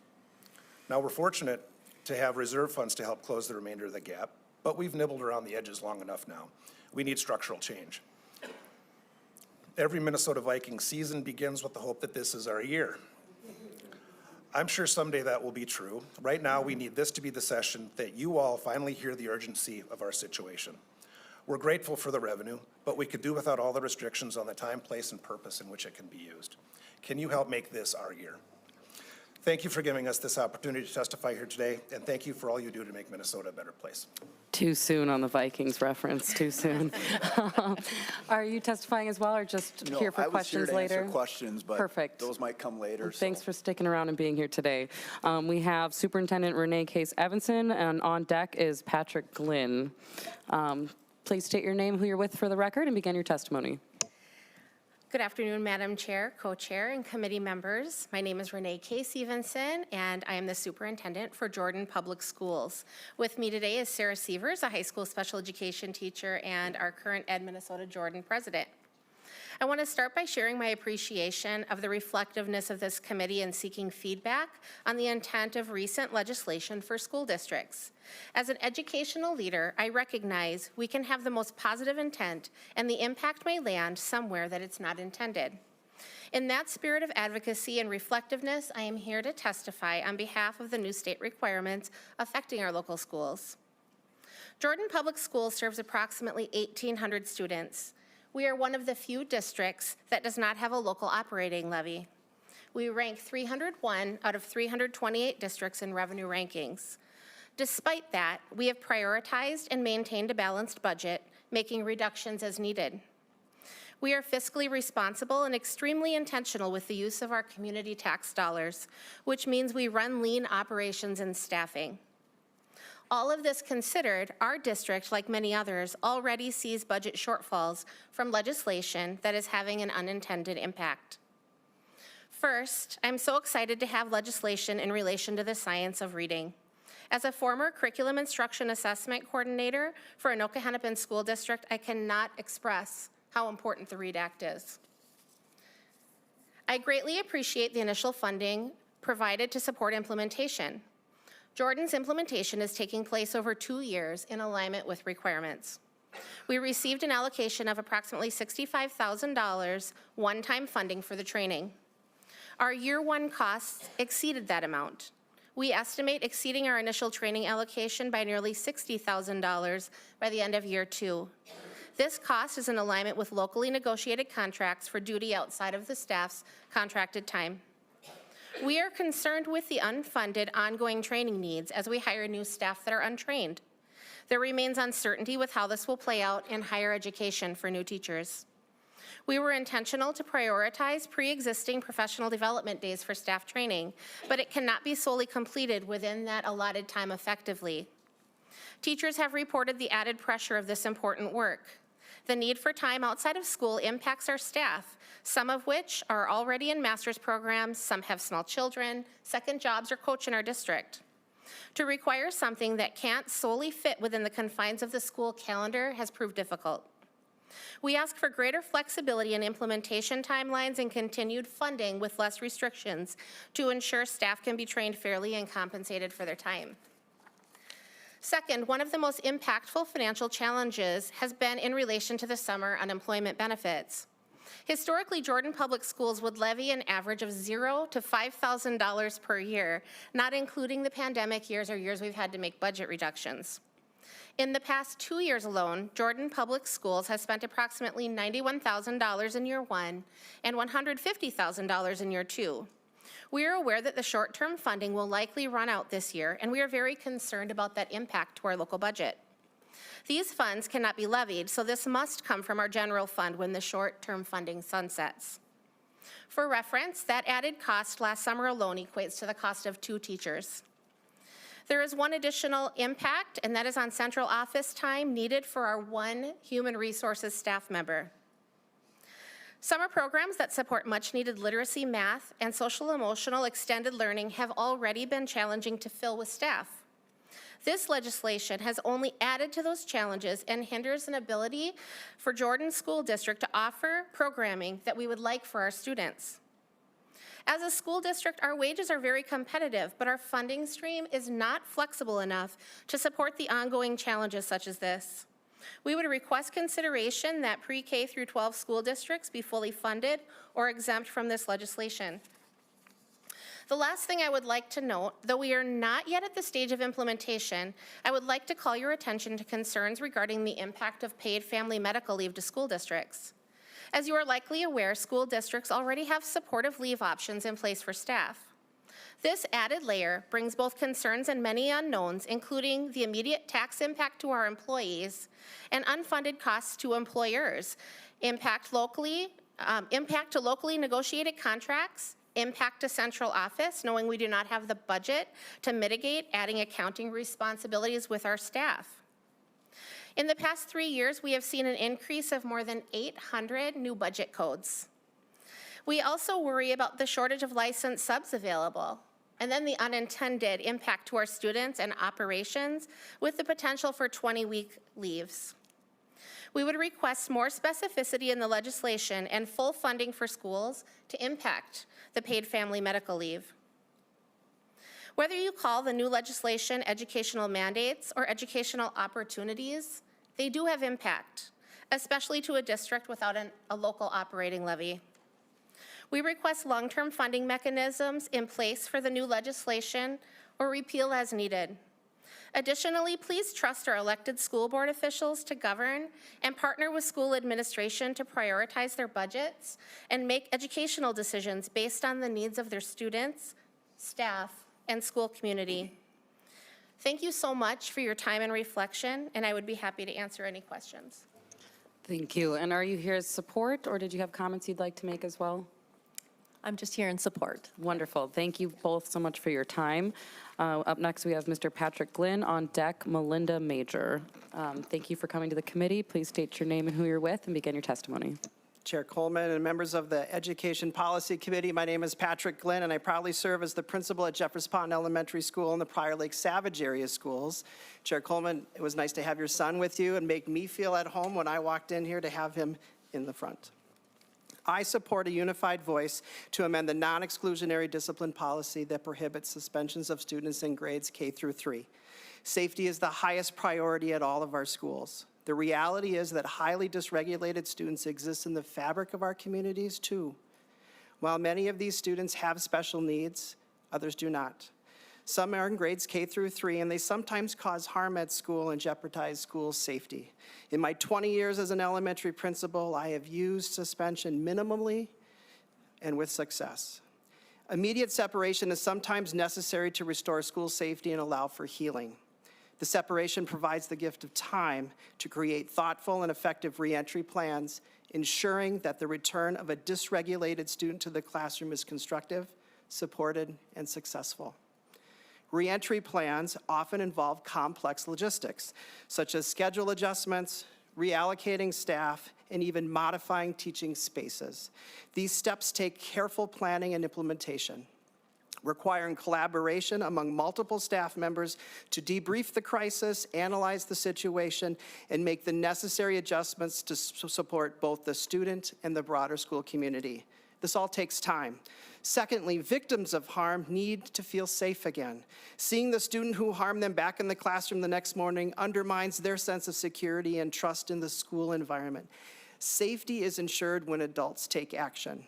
Now, we're fortunate to have reserve funds to help close the remainder of the gap, but we've nibbled around the edges long enough now. We need structural change. Every Minnesota Vikings season begins with the hope that this is our year. I'm sure someday that will be true. Right now, we need this to be the session that you all finally hear the urgency of our situation. We're grateful for the revenue, but we could do without all the restrictions on the time, place, and purpose in which it can be used. Can you help make this our year? Thank you for giving us this opportunity to testify here today, and thank you for all you do to make Minnesota a better place. Too soon on the Vikings reference, too soon. Are you testifying as well, or just here for questions later? I was here to answer questions, but Perfect. those might come later. Thanks for sticking around and being here today. We have Superintendent Renee Case Evanson, and on deck is Patrick Glynn. Please state your name, who you're with for the record, and begin your testimony. Good afternoon, Madam Chair, Co-Chair, and committee members. My name is Renee K. Stevenson, and I am the superintendent for Jordan Public Schools. With me today is Sarah Sievers, a high school special education teacher and our current Ed Minnesota Jordan president. I want to start by sharing my appreciation of the reflectiveness of this committee in seeking feedback on the intent of recent legislation for school districts. As an educational leader, I recognize we can have the most positive intent and the impact may land somewhere that it's not intended. In that spirit of advocacy and reflectiveness, I am here to testify on behalf of the new state requirements affecting our local schools. Jordan Public Schools serves approximately 1,800 students. We are one of the few districts that does not have a local operating levy. We rank 301 out of 328 districts in revenue rankings. Despite that, we have prioritized and maintained a balanced budget, making reductions as needed. We are fiscally responsible and extremely intentional with the use of our community tax dollars, which means we run lean operations and staffing. All of this considered, our district, like many others, already sees budget shortfalls from legislation that is having an unintended impact. First, I'm so excited to have legislation in relation to the science of reading. As a former curriculum instruction assessment coordinator for Anoka-Hennepin School District, I cannot express how important the READ Act is. I greatly appreciate the initial funding provided to support implementation. Jordan's implementation is taking place over 2 years in alignment with requirements. We received an allocation of approximately $65,000 one-time funding for the training. Our year 1 costs exceeded that amount. We estimate exceeding our initial training allocation by nearly $60,000 by the end of year 2. This cost is in alignment with locally negotiated contracts for duty outside of the staff's contracted time. We are concerned with the unfunded ongoing training needs as we hire new staff that are untrained. There remains uncertainty with how this will play out in higher education for new teachers. We were intentional to prioritize pre-existing professional development days for staff training, but it cannot be solely completed within that allotted time effectively. Teachers have reported the added pressure of this important work. The need for time outside of school impacts our staff, some of which are already in master's programs, some have small children, second jobs, or coach in our district. To require something that can't solely fit within the confines of the school calendar has proved difficult. We ask for greater flexibility in implementation timelines and continued funding with less restrictions to ensure staff can be trained fairly and compensated for their time. Second, one of the most impactful financial challenges has been in relation to the summer unemployment benefits. Historically, Jordan Public Schools would levy an average of $0 to $5,000 per year, not including the pandemic years or years we've had to make budget reductions. In the past 2 years alone, Jordan Public Schools has spent approximately $91,000 in year one and $150,000 in year two. We are aware that the short-term funding will likely run out this year, and we are very concerned about that impact to our local budget. These funds cannot be levied, so this must come from our general fund when the short-term funding sunsets. For reference, that added cost last summer alone equates to the cost of 2 teachers. There is one additional impact, and that is on central office time needed for our 1 human resources staff member. Summer programs that support much-needed literacy, math, and social-emotional extended learning have already been challenging to fill with staff. This legislation has only added to those challenges and hinders an ability for Jordan School District to offer programming that we would like for our students. As a school district, our wages are very competitive, but our funding stream is not flexible enough to support the ongoing challenges such as this. We would request consideration that pre-K through 12 school districts be fully funded or exempt from this legislation. The last thing I would like to note, though we are not yet at the stage of implementation, I would like to call your attention to concerns regarding the impact of paid family medical leave to school districts. As you are likely aware, school districts already have supportive leave options in place for staff. This added layer brings both concerns and many unknowns, including the immediate tax impact to our employees and unfunded costs to employers, impact to locally negotiated contracts, impact to central office, knowing we do not have the budget to mitigate adding accounting responsibilities with our staff. In the past 3 years, we have seen an increase of more than 800 new budget codes. We also worry about the shortage of licensed subs available, and then the unintended impact to our students and operations with the potential for 20-week leaves. We would request more specificity in the legislation and full funding for schools to impact the paid family medical leave. Whether you call the new legislation educational mandates or educational opportunities, they do have impact, especially to a district without a local operating levy. We request long-term funding mechanisms in place for the new legislation or repeal as needed. Additionally, please trust our elected school board officials to govern and partner with school administration to prioritize their budgets and make educational decisions based on the needs of their students, staff, and school community. Thank you so much for your time and reflection, and I would be happy to answer any questions. Thank you. And are you here as support, or did you have comments you'd like to make as well? I'm just here in support. Wonderful. Thank you both so much for your time. Up next, we have Mr. Patrick Glynn. On deck, Melinda Major. Thank you for coming to the committee. Please state your name and who you're with and begin your testimony. Chair Coleman and members of the Education Policy Committee, my name is Patrick Glynn, and I proudly serve as the principal at Jeffers Pond Elementary School and the Prior Lake Savage area schools. Chair Coleman, it was nice to have your son with you and make me feel at home when I walked in here to have him in the front. I support a unified voice to amend the non-exclusionary discipline policy that prohibits suspensions of students in grades K through 3. Safety is the highest priority at all of our schools. The reality is that highly dysregulated students exist in the fabric of our communities too. While many of these students have special needs, others do not. Some are in grades K through 3, and they sometimes cause harm at school and jeopardize school safety. In my 20 years as an elementary principal, I have used suspension minimally and with success. Immediate separation is sometimes necessary to restore school safety and allow for healing. The separation provides the gift of time to create thoughtful and effective reentry plans, ensuring that the return of a dysregulated student to the classroom is constructive, supported, and successful. Reentry plans often involve complex logistics, such as schedule adjustments, reallocating staff, and even modifying teaching spaces. These steps take careful planning and implementation. requiring collaboration among multiple staff members to debrief the crisis, analyze the situation, and make the necessary adjustments to support both the student and the broader school community. This all takes time. Secondly, victims of harm need to feel safe again. Seeing the student who harmed them back in the classroom the next morning undermines their sense of security and trust in the school environment. Safety is ensured when adults take action.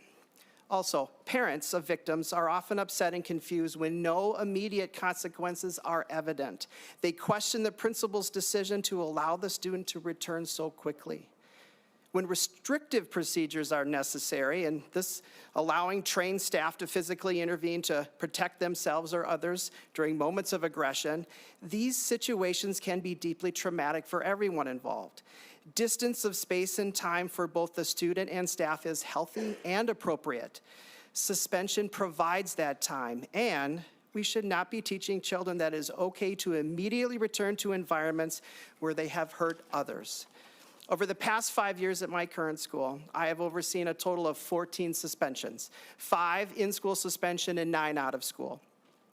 Also, parents of victims are often upset and confused when no immediate consequences are evident. They question the principal's decision to allow the student to return so quickly. When restrictive procedures are necessary, and this allowing trained staff to physically intervene to protect themselves or others during moments of aggression, these situations can be deeply traumatic for everyone involved. Distance of space and time for both the student and staff is healthy and appropriate. Suspension provides that time, and we should not be teaching children that it is okay to immediately return to environments where they have hurt others. Over the past 5 years at my current school, I have overseen a total of 14 suspensions, 5 in-school suspension and 9 out of school.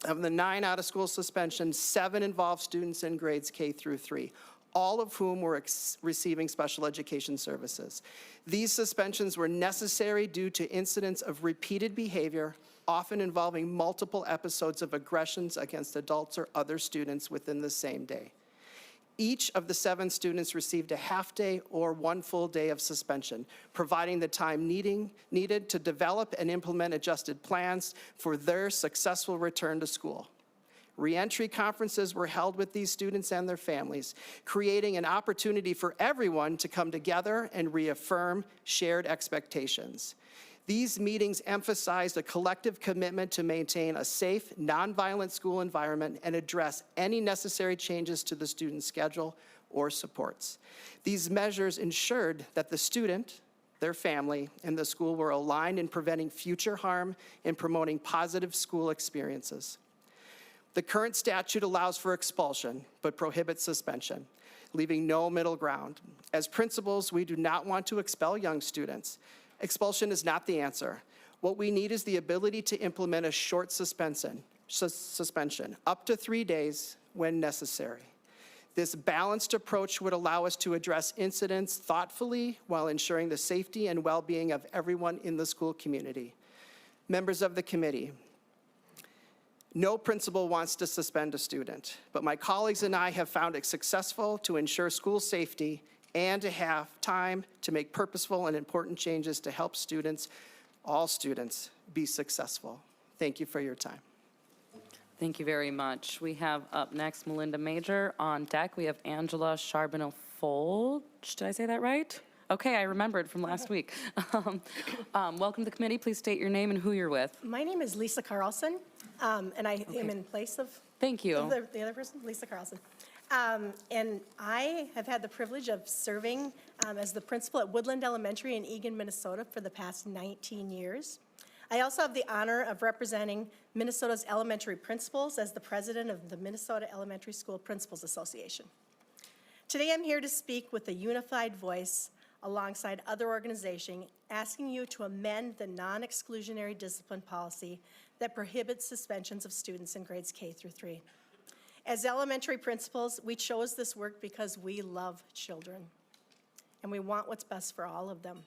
Of the 9 out-of-school suspensions, 7 involved students in grades K through 3. All of whom were receiving special education services. These suspensions were necessary due to incidents of repeated behavior, often involving multiple episodes of aggressions against adults or other students within the same day. Each of the 7 students received a half-day or 1 full day of suspension, providing the time needed to develop and implement adjusted plans for their successful return to school. Reentry conferences were held with these students and their families, creating an opportunity for everyone to come together and reaffirm shared expectations. These meetings emphasized a collective commitment to maintain a safe, nonviolent school environment and address any necessary changes to the student's schedule or supports. These measures ensured that the student, their family, and the school were aligned in preventing future harm and promoting positive school experiences. The current statute allows for expulsion, but prohibits suspension, leaving no middle ground. As principals, we do not want to expel young students. Expulsion is not the answer. What we need is the ability to implement a short suspension, up to 3 days when necessary. This balanced approach would allow us to address incidents thoughtfully while ensuring the safety and well-being of everyone in the school community. Members of the committee, no principal wants to suspend a student, but my colleagues and I have found it successful to ensure school safety and to have time to make purposeful and important changes to help students, all students, be successful. Thank you for your time. Thank you very much. We have up next Melinda Major. On deck, we have Angela Charbonneau-Folge. Did I say that right? Okay, I remembered from last week. Welcome to the committee. Please state your name and who you're with. My name is Lisa Carlson, and I am in place of Thank you. the other person, Lisa Carlson. And I have had the privilege of serving as the principal at Woodland Elementary in Eagan, Minnesota for the past 19 years. I also have the honor of representing Minnesota's elementary principals as the president of the Minnesota Elementary School Principals Association. Today I'm here to speak with a unified voice alongside other organizations, asking you to amend the non-exclusionary discipline policy that prohibits suspensions of students in grades K through 3. As elementary principals, we chose this work because we love children, and we want what's best for all of them.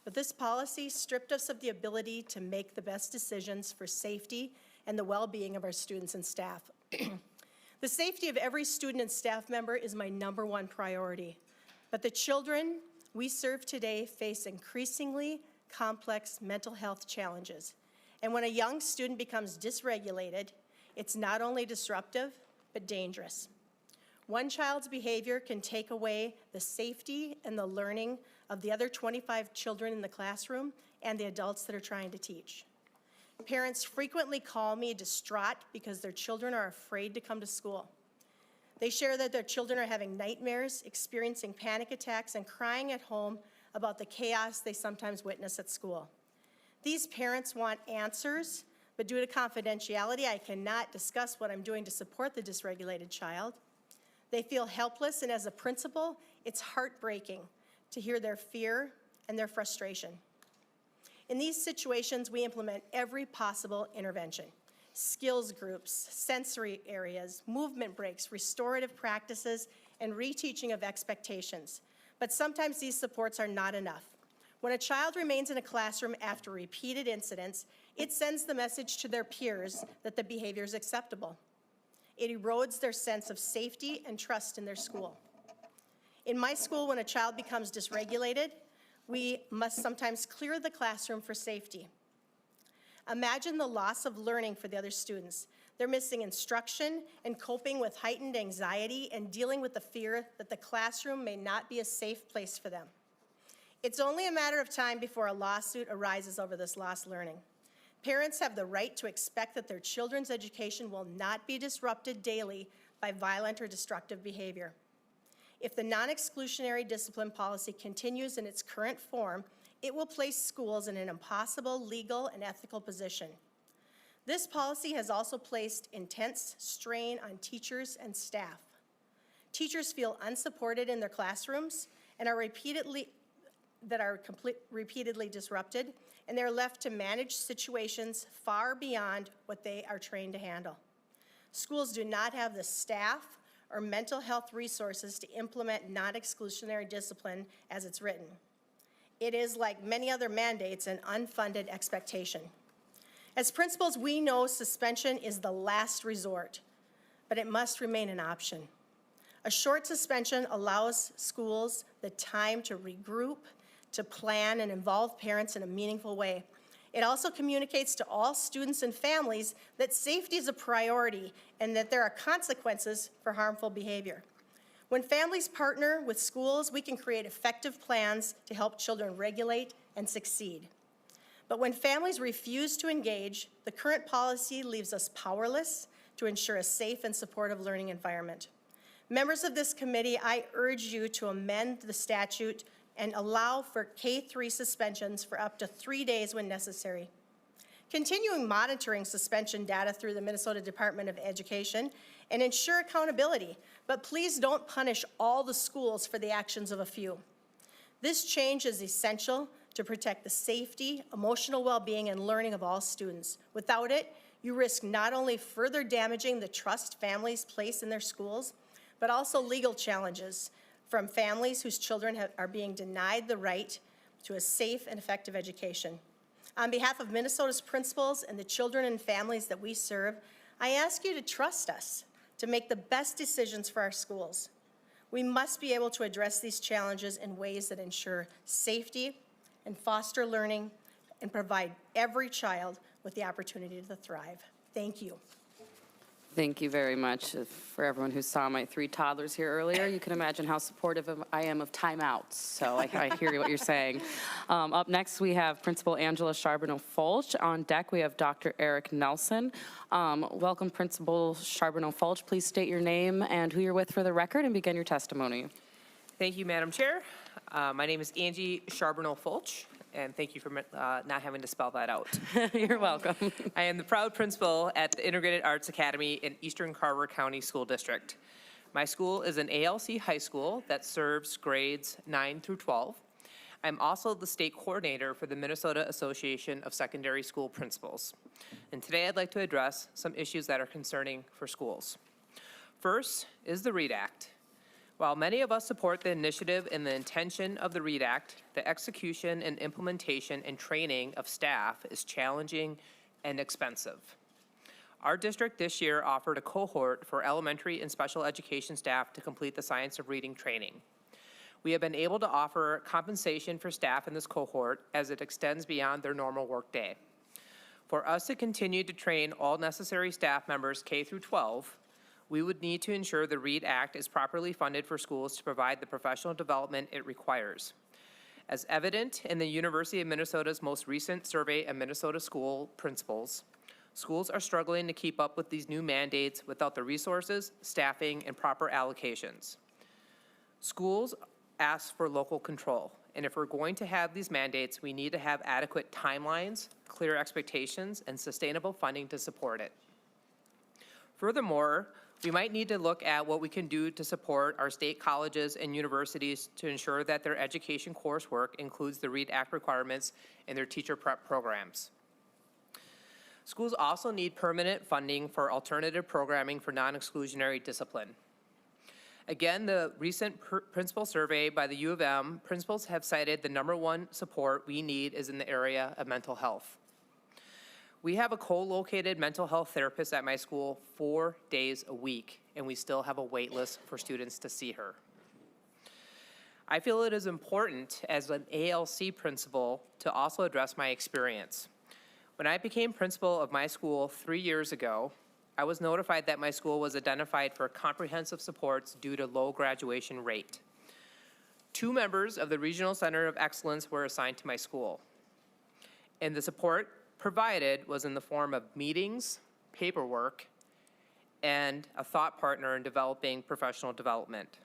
But this policy stripped us of the ability to make the best decisions for safety and the well-being of our students and staff. The safety of every student and staff member is my #1 priority, but the children we serve today face increasingly complex mental health challenges. And when a young student becomes dysregulated, it's not only disruptive, but dangerous. One child's behavior can take away the safety and the learning of the other 25 children in the classroom and the adults that are trying to teach. Parents frequently call me distraught because their children are afraid to come to school. They share that their children are having nightmares, experiencing panic attacks, and crying at home about the chaos they sometimes witness at school. These parents want answers, but due to confidentiality, I cannot discuss what I'm doing to support the dysregulated child. They feel helpless, and as a principal, it's heartbreaking to hear their fear and their frustration. In these situations, we implement every possible intervention. skills groups, sensory areas, movement breaks, restorative practices, and reteaching of expectations. But sometimes these supports are not enough. When a child remains in a classroom after repeated incidents, it sends the message to their peers that the behavior is acceptable. It erodes their sense of safety and trust in their school. In my school, when a child becomes dysregulated, we must sometimes clear the classroom for safety. Imagine the loss of learning for the other students. They're missing instruction and coping with heightened anxiety and dealing with the fear that the classroom may not be a safe place for them. It's only a matter of time before a lawsuit arises over this lost learning. Parents have the right to expect that their children's education will not be disrupted daily by violent or destructive behavior. If the non-exclusionary discipline policy continues in its current form, it will place schools in an impossible legal and ethical position. This policy has also placed intense strain on teachers and staff. Teachers feel unsupported in their classrooms and are repeatedly disrupted, and they're left to manage situations far beyond what they are trained to handle. Schools do not have the staff or mental health resources to implement non-exclusionary discipline as it's written. It is, like many other mandates, an unfunded expectation. As principals, we know suspension is the last resort, but it must remain an option. A short suspension allows schools the time to regroup, to plan and involve parents in a meaningful way. It also communicates to all students and families that safety is a priority and that there are consequences for harmful behavior. When families partner with schools, we can create effective plans to help children regulate and succeed. But when families refuse to engage, the current policy leaves us powerless to ensure a safe and supportive learning environment. Members of this committee, I urge you to amend the statute and allow for K-3 suspensions for up to 3 days when necessary. Continuing monitoring suspension data through the Minnesota Department of Education and ensure accountability, but please don't punish all the schools for the actions of a few. This change is essential to protect the safety, emotional well-being, and learning of all students. Without it, you risk not only further damaging the trust families place in their schools, but also legal challenges from families whose children are being denied the right to a safe and effective education. On behalf of Minnesota's principals and the children and families that we serve, I ask you to trust us to make the best decisions for our schools. We must be able to address these challenges in ways that ensure safety and foster learning and provide every child with the opportunity to thrive. Thank you. Thank you very much. For everyone who saw my 3 toddlers here earlier, you can imagine how supportive I am of timeouts. So I hear what you're saying. Up next, we have Principal Angela Charbonneau-Folch. On deck, we have Dr. Eric Nelson. Welcome, Principal Charbonneau-Folch. Please state your name and who you're with for the record and begin your testimony. Thank you, Madam Chair. My name is Angie Charbonneau-Folch, and thank you for not having to spell that out. You're welcome. I am the proud principal at the Integrated Arts Academy in Eastern Carver County School District. My school is an ALC high school that serves grades 9 through 12. I'm also the state coordinator for the Minnesota Association of Secondary School Principals. And today I'd like to address some issues that are concerning for schools. First is the READ Act. While many of us support the initiative and the intention of the READ Act, the execution and implementation and training of staff is challenging and expensive. Our district this year offered a cohort for elementary and special education staff to complete the Science of Reading training. We have been able to offer compensation for staff in this cohort as it extends beyond their normal workday. For us to continue to train all necessary staff members K through 12, we would need to ensure the READ Act is properly funded for schools to provide the professional development it requires. As evident in the University of Minnesota's most recent survey of Minnesota school principals, schools are struggling to keep up with these new mandates without the resources, staffing, and proper allocations. Schools ask for local control, and if we're going to have these mandates, we need to have adequate timelines, clear expectations, and sustainable funding to support it. Furthermore, we might need to look at what we can do to support our state colleges and universities to ensure that their education coursework includes the READ Act requirements in their teacher prep programs. Schools also need permanent funding for alternative programming for non-exclusionary discipline. Again, the recent principal survey by the U of M, principals have cited the #1 support we need is in the area of mental health. We have a co-located mental health therapist at my school 4 days a week, and we still have a wait list for students to see her. I feel it is important as an ALC principal to also address my experience. When I became principal of my school 3 years ago, I was notified that my school was identified for comprehensive supports due to low graduation rate. 2 members of the Regional Center of Excellence were assigned to my school, and the support provided was in the form of meetings, paperwork, and a thought partner in developing professional development.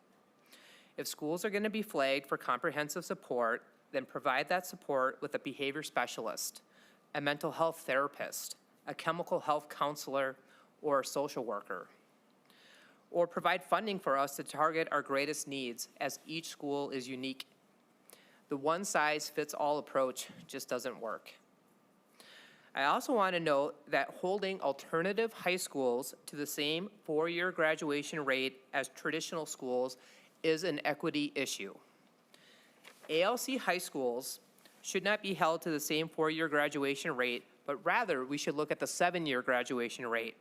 If schools are going to be flagged for comprehensive support, then provide that support with a behavior specialist, a mental health therapist, a chemical health counselor, or a social worker. Or provide funding for us to target our greatest needs, as each school is unique. The one-size-fits-all approach just doesn't work. I also want to note that holding alternative high schools to the same 4-year graduation rate as traditional schools is an equity issue. ALC high schools should not be held to the same 4-year graduation rate, but rather we should look at the 7-year graduation rate.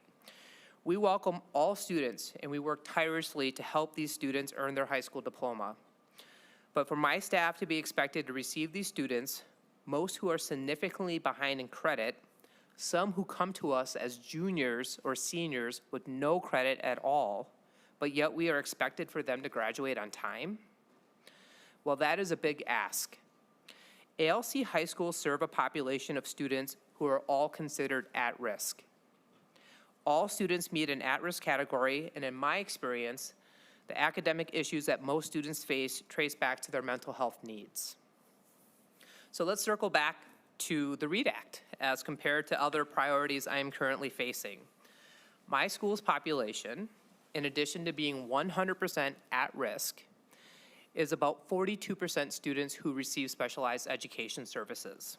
We welcome all students, and we work tirelessly to help these students earn their high school diploma. But for my staff to be expected to receive these students, most who are significantly behind in credit, some who come to us as juniors or seniors with no credit at all, but yet we are expected for them to graduate on time? Well, that is a big ask. ALC high schools serve a population of students who are all considered at risk. All students meet an at-risk category, and in my experience, the academic issues that most students face trace back to their mental health needs. So let's circle back to the READ Act as compared to other priorities I am currently facing. My school's population, in addition to being 100% at risk, is about 42% students who receive specialized education services.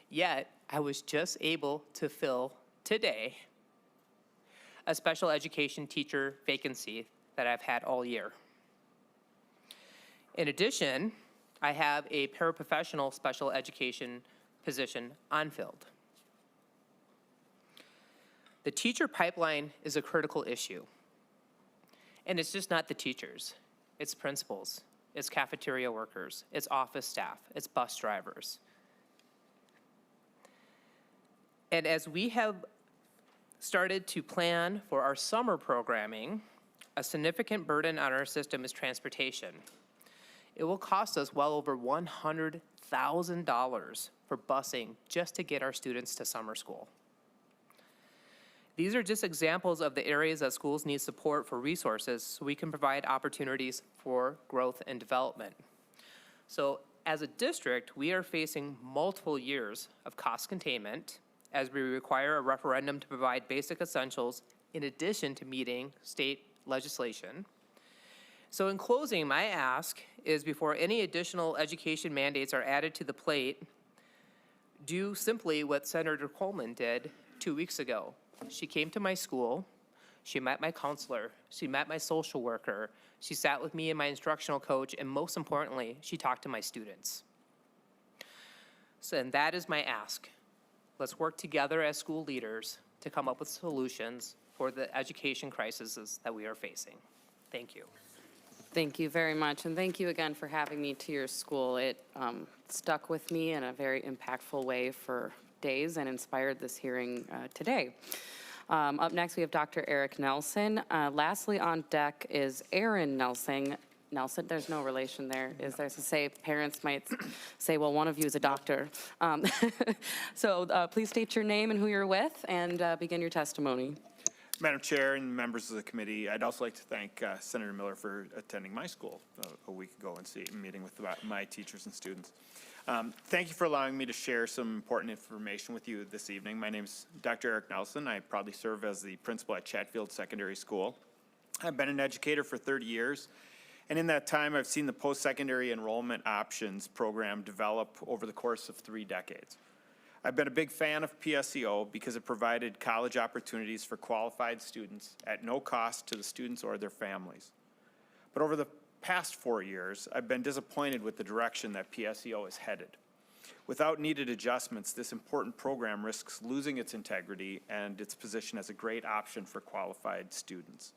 Yet, I was just able to fill today a special education teacher vacancy that I've had all year. In addition, I have a paraprofessional special education position unfilled. The teacher pipeline is a critical issue. And it's just not the teachers. It's principals, it's cafeteria workers, it's office staff, it's bus drivers. And as we have started to plan for our summer programming, a significant burden on our system is transportation. It will cost us well over $100,000 for busing just to get our students to summer school. These are just examples of the areas that schools need support for resources so we can provide opportunities for growth and development. So as a district, we are facing multiple years of cost containment as we require a referendum to provide basic essentials in addition to meeting state legislation. So in closing, my ask is before any additional education mandates are added to the plate, do simply what Senator Coleman did 2 weeks ago. She came to my school, she met my counselor, she met my social worker, she sat with me and my instructional coach, and most importantly, she talked to my students. So, and that is my ask. Let's work together as school leaders to come up with solutions for the education crises that we are facing. Thank you. Thank you very much, and thank you again for having me to your school. It stuck with me in a very impactful way for days and inspired this hearing today. Up next, we have Dr. Eric Nelson. Lastly on deck is Aaron Nelson. There's no relation there, is there? To say parents might say, well, one of you is a doctor. So please state your name and who you're with and begin your testimony. Madam Chair and members of the committee, I'd also like to thank Senator Miller for attending my school a week ago and meeting with my teachers and students. Thank you for allowing me to share some important information with you this evening. My name is Dr. Eric Nelson. I proudly serve as the principal at Chatfield Secondary School. I've been an educator for 30 years, and in that time, I've seen the post-secondary enrollment options program develop over the course of 3 decades. I've been a big fan of PSUO because it provided college opportunities for qualified students at no cost to the students or their families. But over the past 4 years, I've been disappointed with the direction that PSUO is headed. Without needed adjustments, this important program risks losing its integrity and its position as a great option for qualified students.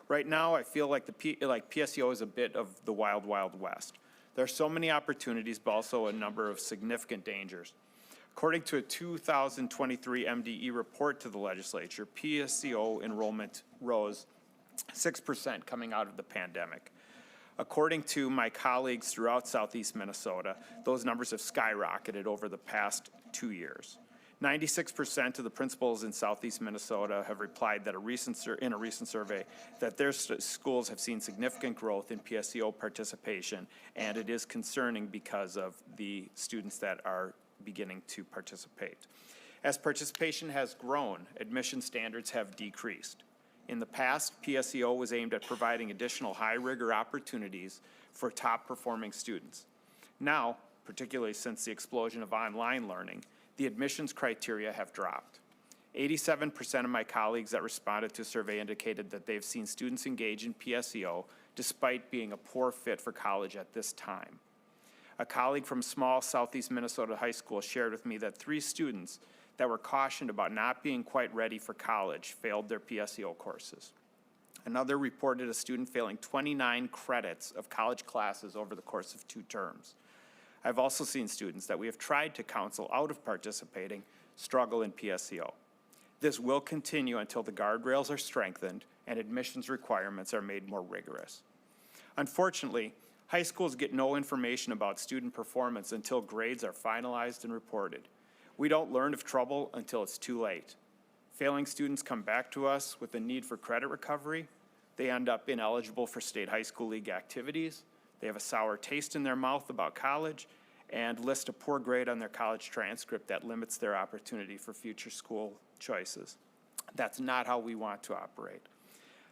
Right now, I feel like PSUO is a bit of the wild, wild west. There are so many opportunities, but also a number of significant dangers. According to a 2023 MDE report to the legislature, PSUO enrollment rose 6% coming out of the pandemic. According to my colleagues throughout Southeast Minnesota, those numbers have skyrocketed over the past 2 years. 96% of the principals in Southeast Minnesota have replied that in a recent survey that their schools have seen significant growth in PSUO participation, and it is concerning because of the students that are beginning to participate. As participation has grown, admission standards have decreased. In the past, PSUO was aimed at providing additional high-rigor opportunities for top-performing students. Now, particularly since the explosion of online learning, the admissions criteria have dropped. 87% of my colleagues that responded to a survey indicated that they've seen students engage in PSUO despite being a poor fit for college at this time. A colleague from small Southeast Minnesota high school shared with me that 3 students that were cautioned about not being quite ready for college failed their PSUO courses. Another reported a student failing 29 credits of college classes over the course of 2 terms. I've also seen students that we have tried to counsel out of participating struggle in PSUO. This will continue until the guardrails are strengthened and admissions requirements are made more rigorous. Unfortunately, high schools get no information about student performance until grades are finalized and reported. We don't learn of trouble until it's too late. Failing students come back to us with a need for credit recovery. They end up ineligible for state high school league activities. They have a sour taste in their mouth about college and list a poor grade on their college transcript that limits their opportunity for future school choices. That's not how we want to operate.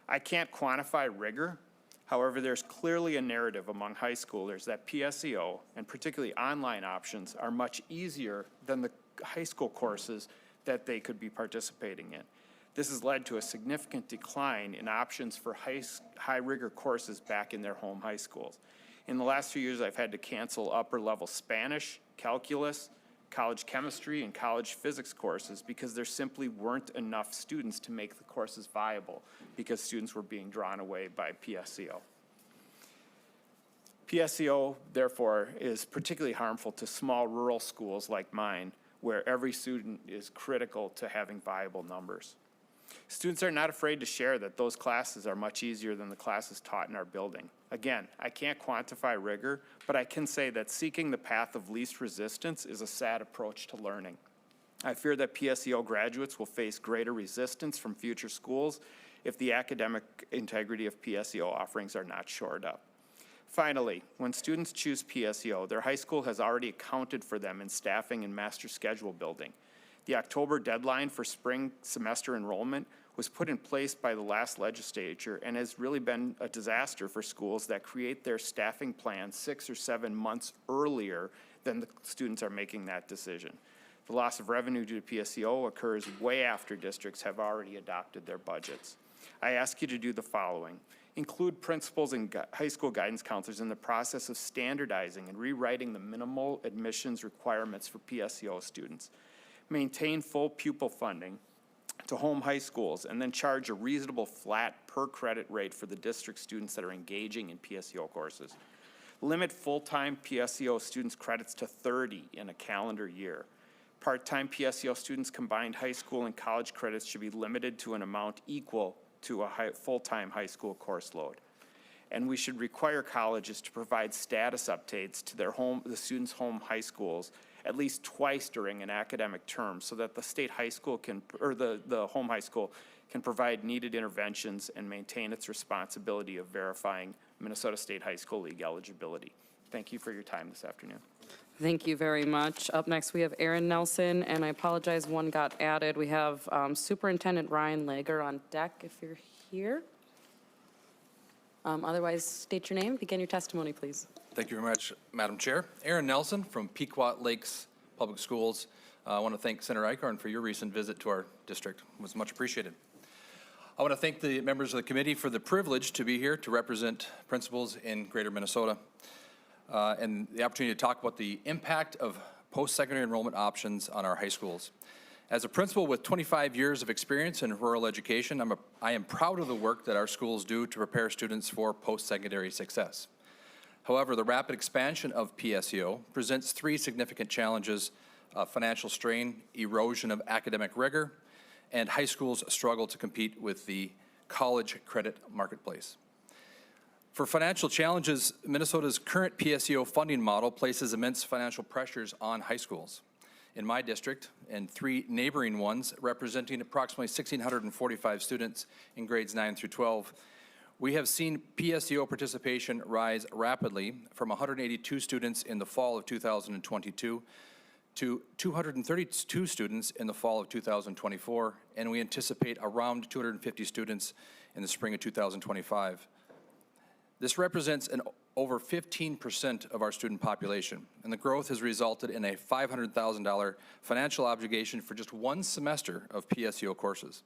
I can't quantify rigor. However, there's clearly a narrative among high schoolers that PSUO, and particularly online options, are much easier than the high school courses that they could be participating in. This has led to a significant decline in options for high rigor courses back in their home high schools. In the last few years, I've had to cancel upper level Spanish, calculus, college chemistry, and college physics courses because there simply weren't enough students to make the courses viable because students were being drawn away by PSUO. PSUO, therefore, is particularly harmful to small rural schools like mine, where every student is critical to having viable numbers. Students are not afraid to share that those classes are much easier than the classes taught in our building. Again, I can't quantify rigor, but I can say that seeking the path of least resistance is a sad approach to learning. I fear that PSUO graduates will face greater resistance from future schools if the academic integrity of PSUO offerings are not shored up. Finally, when students choose PSUO, their high school has already accounted for them in staffing and master schedule building. The October deadline for spring semester enrollment was put in place by the last legislature and has really been a disaster for schools that create their staffing plans 6 or 7 months earlier than the students are making that decision. The loss of revenue due to PSUO occurs way after districts have already adopted their budgets. I ask you to do the following. Include principals and high school guidance counselors in the process of standardizing and rewriting the minimal admissions requirements for PSUO students. Maintain full pupil funding to home high schools and then charge a reasonable flat per credit rate for the district students that are engaging in PSUO courses. Limit full-time PSUO students' credits to 30 in a calendar year. Part-time PSUO students' combined high school and college credits should be limited to an amount equal to a full-time high school course load. And we should require colleges to provide status updates to the students' home high schools at least twice during an academic term so that the state high school the home high school can provide needed interventions and maintain its responsibility of verifying Minnesota State High School League eligibility. Thank you for your time this afternoon. Thank you very much. Up next, we have Aaron Nelson, and I apologize, one got added. We have Superintendent Ryan Lager on deck if you're here. Otherwise, state your name, begin your testimony, please. Thank you very much, Madam Chair. Aaron Nelson from Pequot Lakes Public Schools. I want to thank Senator Eichhorn for your recent visit to our district. It was much appreciated. I want to thank the members of the committee for the privilege to be here to represent principals in Greater Minnesota and the opportunity to talk about the impact of post-secondary enrollment options on our high schools. As a principal with 25 years of experience in rural education, I am proud of the work that our schools do to prepare students for post-secondary success. However, the rapid expansion of PSUO presents three significant challenges: financial strain, erosion of academic rigor, and high schools struggle to compete with the college credit marketplace. For financial challenges, Minnesota's current PSUO funding model places immense financial pressures on high schools. In my district and three neighboring ones, representing approximately 1,645 students in grades 9 through 12, we have seen PSUO participation rise rapidly from 182 students in the fall of 2022 to 232 students in the fall of 2024, and we anticipate around 250 students in the spring of 2025. This represents over 15% of our student population, and the growth has resulted in a $500,000 financial obligation for just one semester of PSUO courses.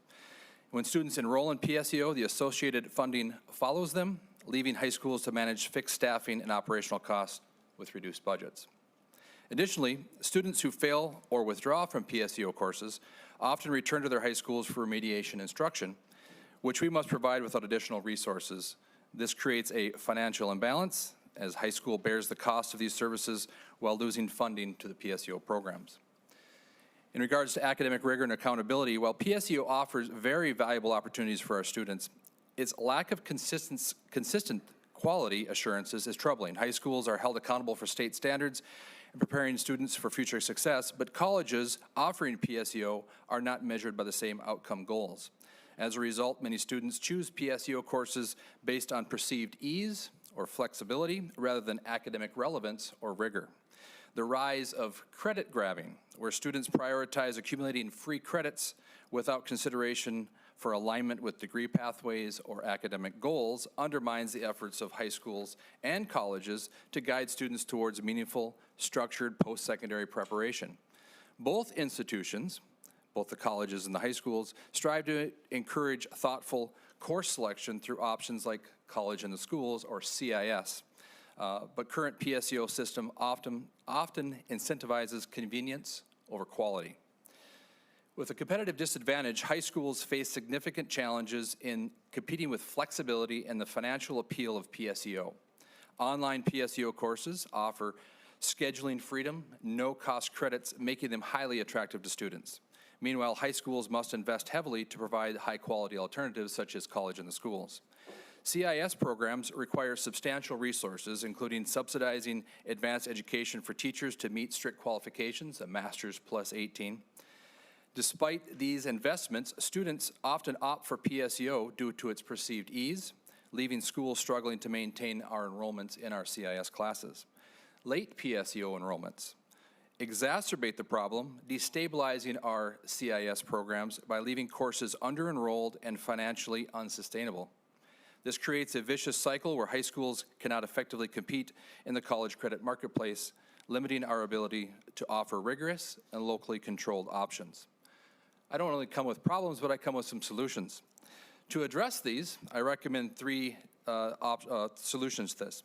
When students enroll in PSUO, the associated funding follows them, leaving high schools to manage fixed staffing and operational costs with reduced budgets. Additionally, students who fail or withdraw from PSUO courses often return to their high schools for remediation instruction, which we must provide without additional resources. This creates a financial imbalance as high school bears the cost of these services while losing funding to the PSUO programs. In regards to academic rigor and accountability, while PSUO offers very valuable opportunities for our students, its lack of consistent quality assurances is troubling. High schools are held accountable for state standards and preparing students for future success, but colleges offering PSUO are not measured by the same outcome goals. As a result, many students choose PSUO courses based on perceived ease or flexibility rather than academic relevance or rigor. The rise of credit grabbing, where students prioritize accumulating free credits without consideration for alignment with degree pathways or academic goals, undermines the efforts of high schools and colleges to guide students towards meaningful, structured post-secondary preparation. Both institutions, both the colleges and the high schools, strive to encourage thoughtful course selection through options like College in the Schools, or CIS. But current PSUO system often incentivizes convenience over quality. With a competitive disadvantage, high schools face significant challenges in competing with flexibility and the financial appeal of PSUO. Online PSUO courses offer scheduling freedom, no-cost credits, making them highly attractive to students. Meanwhile, high schools must invest heavily to provide high-quality alternatives such as College in the Schools. CIS programs require substantial resources, including subsidizing advanced education for teachers to meet strict qualifications, a master's plus 18. Despite these investments, students often opt for PSUO due to its perceived ease, leaving schools struggling to maintain our enrollments in our CIS classes. Late PSUO enrollments exacerbate the problem, destabilizing our CIS programs by leaving courses under-enrolled and financially unsustainable. This creates a vicious cycle where high schools cannot effectively compete in the college credit marketplace, limiting our ability to offer rigorous and locally controlled options. I don't only come with problems, but I come with some solutions. To address these, I recommend three solutions to this.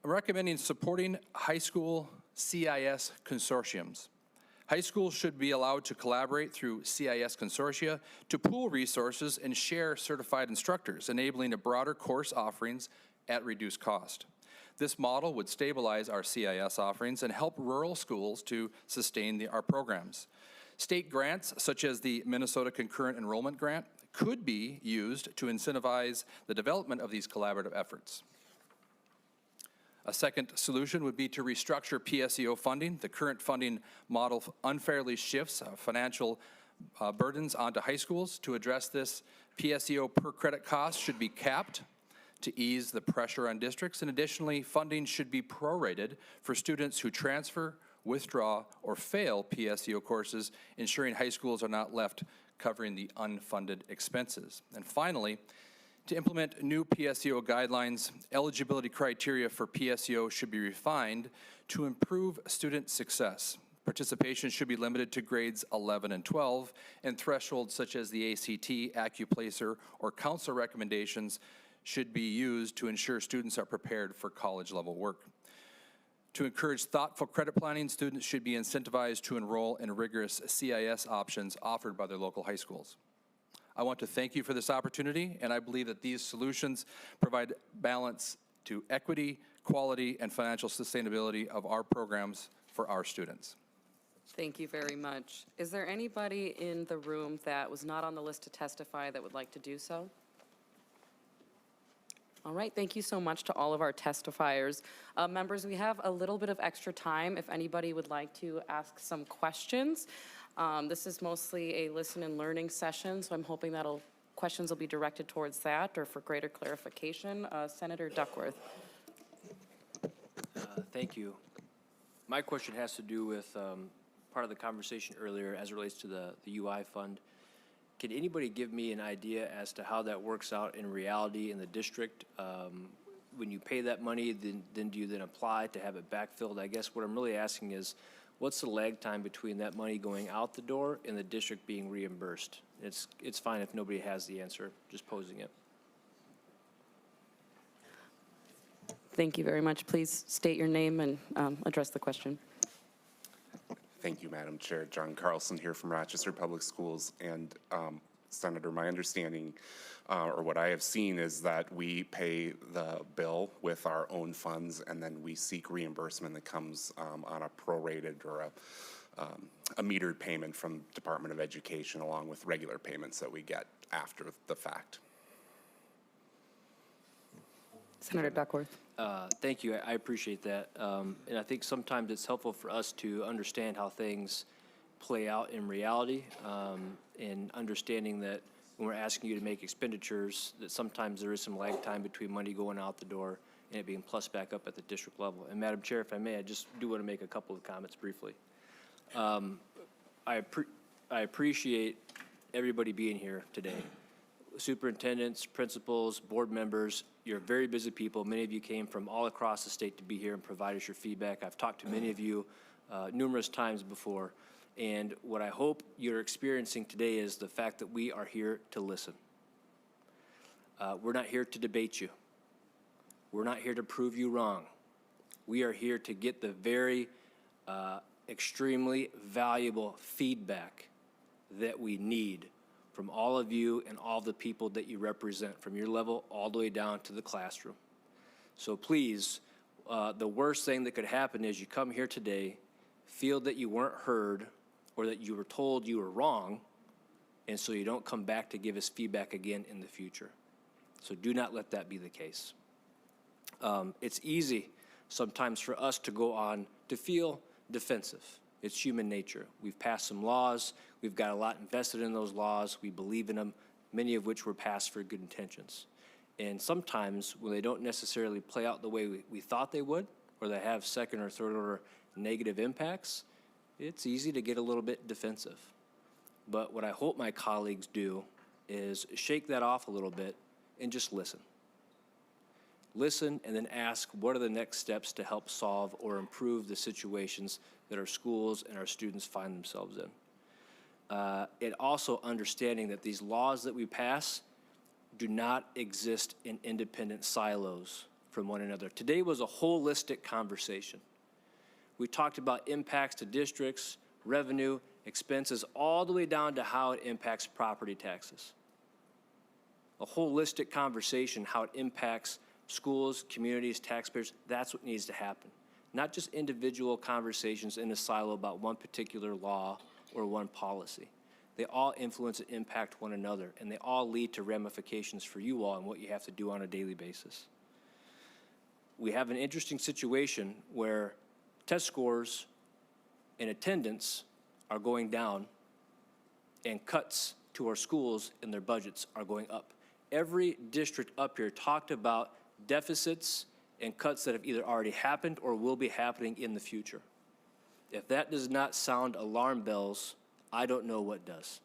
I'm recommending supporting high school CIS consortiums. High schools should be allowed to collaborate through CIS consortia to pool resources and share certified instructors, enabling a broader course offerings at reduced cost. This model would stabilize our CIS offerings and help rural schools to sustain our programs. State grants, such as the Minnesota Concurrent Enrollment Grant, could be used to incentivize the development of these collaborative efforts. A second solution would be to restructure PSUO funding. The current funding model unfairly shifts financial burdens onto high schools. To address this, PSUO per credit cost should be capped to ease the pressure on districts, and additionally, funding should be prorated for students who transfer, withdraw, or fail PSUO courses, ensuring high schools are not left covering the unfunded expenses. And finally, to implement new PSUO guidelines, eligibility criteria for PSUO should be refined to improve student success. Participation should be limited to grades 11 and 12, and thresholds such as the ACT, AccuPlacer, or counselor recommendations should be used to ensure students are prepared for college-level work. To encourage thoughtful credit planning, students should be incentivized to enroll in rigorous CIS options offered by their local high schools. I want to thank you for this opportunity, and I believe that these solutions provide balance to equity, quality, and financial sustainability of our programs for our students. Thank you very much. Is there anybody in the room that was not on the list to testify that would like to do so? All right, thank you so much to all of our testifiers. Members, we have a little bit of extra time if anybody would like to ask some questions. This is mostly a listen and learning session, so I'm hoping that questions will be directed towards that or for greater clarification. Senator Duckworth. Thank you. My question has to do with part of the conversation earlier as it relates to the UI fund. Can anybody give me an idea as to how that works out in reality in the district? When you pay that money, then do you then apply to have it backfilled? I guess what I'm really asking is, what's the lag time between that money going out the door and the district being reimbursed? It's fine if nobody has the answer, just posing it. Thank you very much. Please state your name and address the question. Thank you, Madam Chair. John Carlson here from Rochester Public Schools. And Senator, my understanding, or what I have seen, is that we pay the bill with our own funds, and then we seek reimbursement that comes on a prorated or a metered payment from Department of Education, along with regular payments that we get after the fact. Senator Duckworth. Thank you. I appreciate that. And I think sometimes it's helpful for us to understand how things play out in reality, and understanding that when we're asking you to make expenditures, that sometimes there is some lag time between money going out the door and it being plussed back up at the district level. And Madam Chair, if I may, I just do want to make a couple of comments briefly. I appreciate everybody being here today. Superintendents, principals, board members, you're very busy people. Many of you came from all across the state to be here and provide us your feedback. I've talked to many of you numerous times before, and what I hope you're experiencing today is the fact that we are here to listen. We're not here to debate you. We're not here to prove you wrong. We are here to get the very extremely valuable feedback that we need from all of you and all the people that you represent, from your level all the way down to the classroom. So please, the worst thing that could happen is you come here today, feel that you weren't heard or that you were told you were wrong, and so you don't come back to give us feedback again in the future. So do not let that be the case. It's easy sometimes for us to go on to feel defensive. It's human nature. We've passed some laws. We've got a lot invested in those laws. We believe in them, many of which were passed for good intentions. And sometimes when they don't necessarily play out the way we thought they would, or they have second or third order negative impacts, it's easy to get a little bit defensive. But what I hope my colleagues do is shake that off a little bit and just listen. Listen and then ask, what are the next steps to help solve or improve the situations that our schools and our students find themselves in. And also understanding that these laws that we pass do not exist in independent silos from one another. Today was a holistic conversation. We talked about impacts to districts, revenue, expenses, all the way down to how it impacts property taxes. A holistic conversation, how it impacts schools, communities, taxpayers. That's what needs to happen. Not just individual conversations in a silo about one particular law or one policy. They all influence and impact one another, and they all lead to ramifications for you all and what you have to do on a daily basis. We have an interesting situation where test scores and attendance are going down, and cuts to our schools and their budgets are going up. Every district up here talked about deficits and cuts that have either already happened or will be happening in the future. If that does not sound alarm bells, I don't know what does.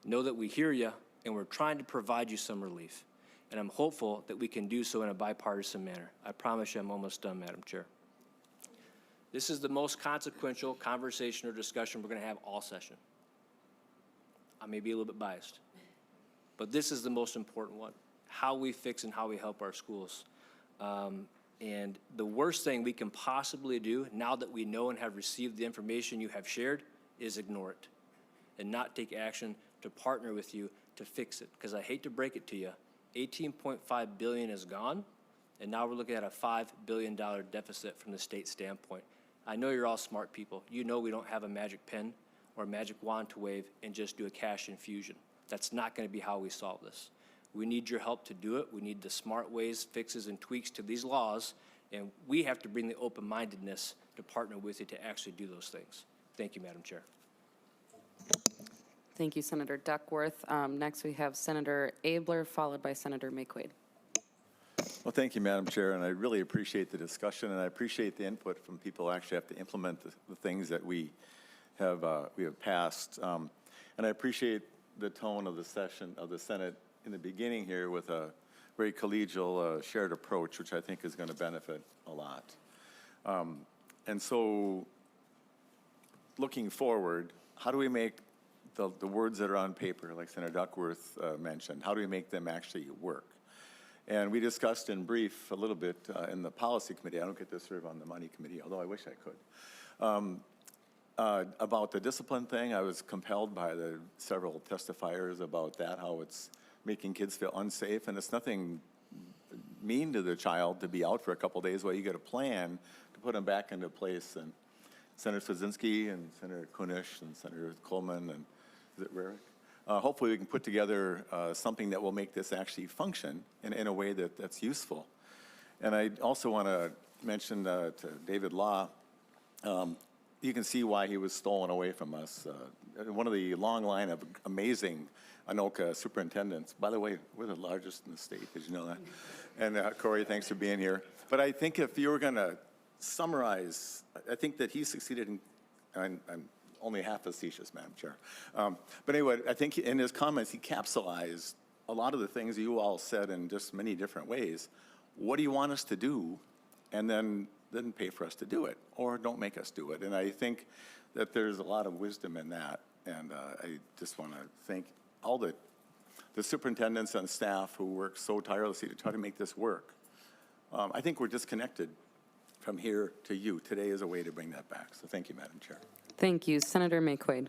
Know that we hear you and we're trying to provide you some relief. And I'm hopeful that we can do so in a bipartisan manner. I promise you I'm almost done, Madam Chair. This is the most consequential conversation or discussion we're going to have all session. I may be a little bit biased, but this is the most important one, how we fix and how we help our schools. And the worst thing we can possibly do, now that we know and have received the information you have shared, is ignore it and not take action to partner with you to fix it. Because I hate to break it to you, $18.5 billion is gone, and now we're looking at a $5 billion deficit from the state standpoint. I know you're all smart people. You know we don't have a magic pen or a magic wand to wave and just do a cash infusion. That's not going to be how we solve this. We need your help to do it. We need the smart ways, fixes, and tweaks to these laws, and we have to bring the open-mindedness to partner with you to actually do those things. Thank you, Madam Chair. Thank you, Senator Duckworth. Next, we have Senator Abler, followed by Senator Maye Quade. Well, thank you, Madam Chair, and I really appreciate the discussion, and I appreciate the input from people who actually have to implement the things that we have passed. And I appreciate the tone of the session of the Senate in the beginning here with a very collegial shared approach, which I think is going to benefit a lot. And so looking forward, how do we make the words that are on paper, like Senator Duckworth mentioned, how do we make them actually work? And we discussed in brief a little bit in the policy committee. I don't get to serve on the money committee, although I wish I could. About the discipline thing, I was compelled by the several testifiers about that, how it's making kids feel unsafe, and it's nothing mean to the child to be out for a couple days while you get a plan to put them back into place. And Senator Swazinski and Senator Kunish and Senator Coleman and is it Rarick? Hopefully we can put together something that will make this actually function in a way that's useful. And I also want to mention to David Law, you can see why he was stolen away from us. One of the long line of amazing Anoka superintendents. By the way, we're the largest in the state, did you know that? And Corey, thanks for being here. But I think if you were going to summarize, I think that he succeeded in, I'm only half facetious, Madam Chair. But anyway, I think in his comments, he capsulized a lot of the things you all said in just many different ways. What do you want us to do? And then pay for us to do it, or don't make us do it. And I think that there's a lot of wisdom in that. And I just want to thank all the superintendents and staff who work so tirelessly to try to make this work. I think we're disconnected from here to you. Today is a way to bring that back. So thank you, Madam Chair. Thank you. Senator Maye Quade.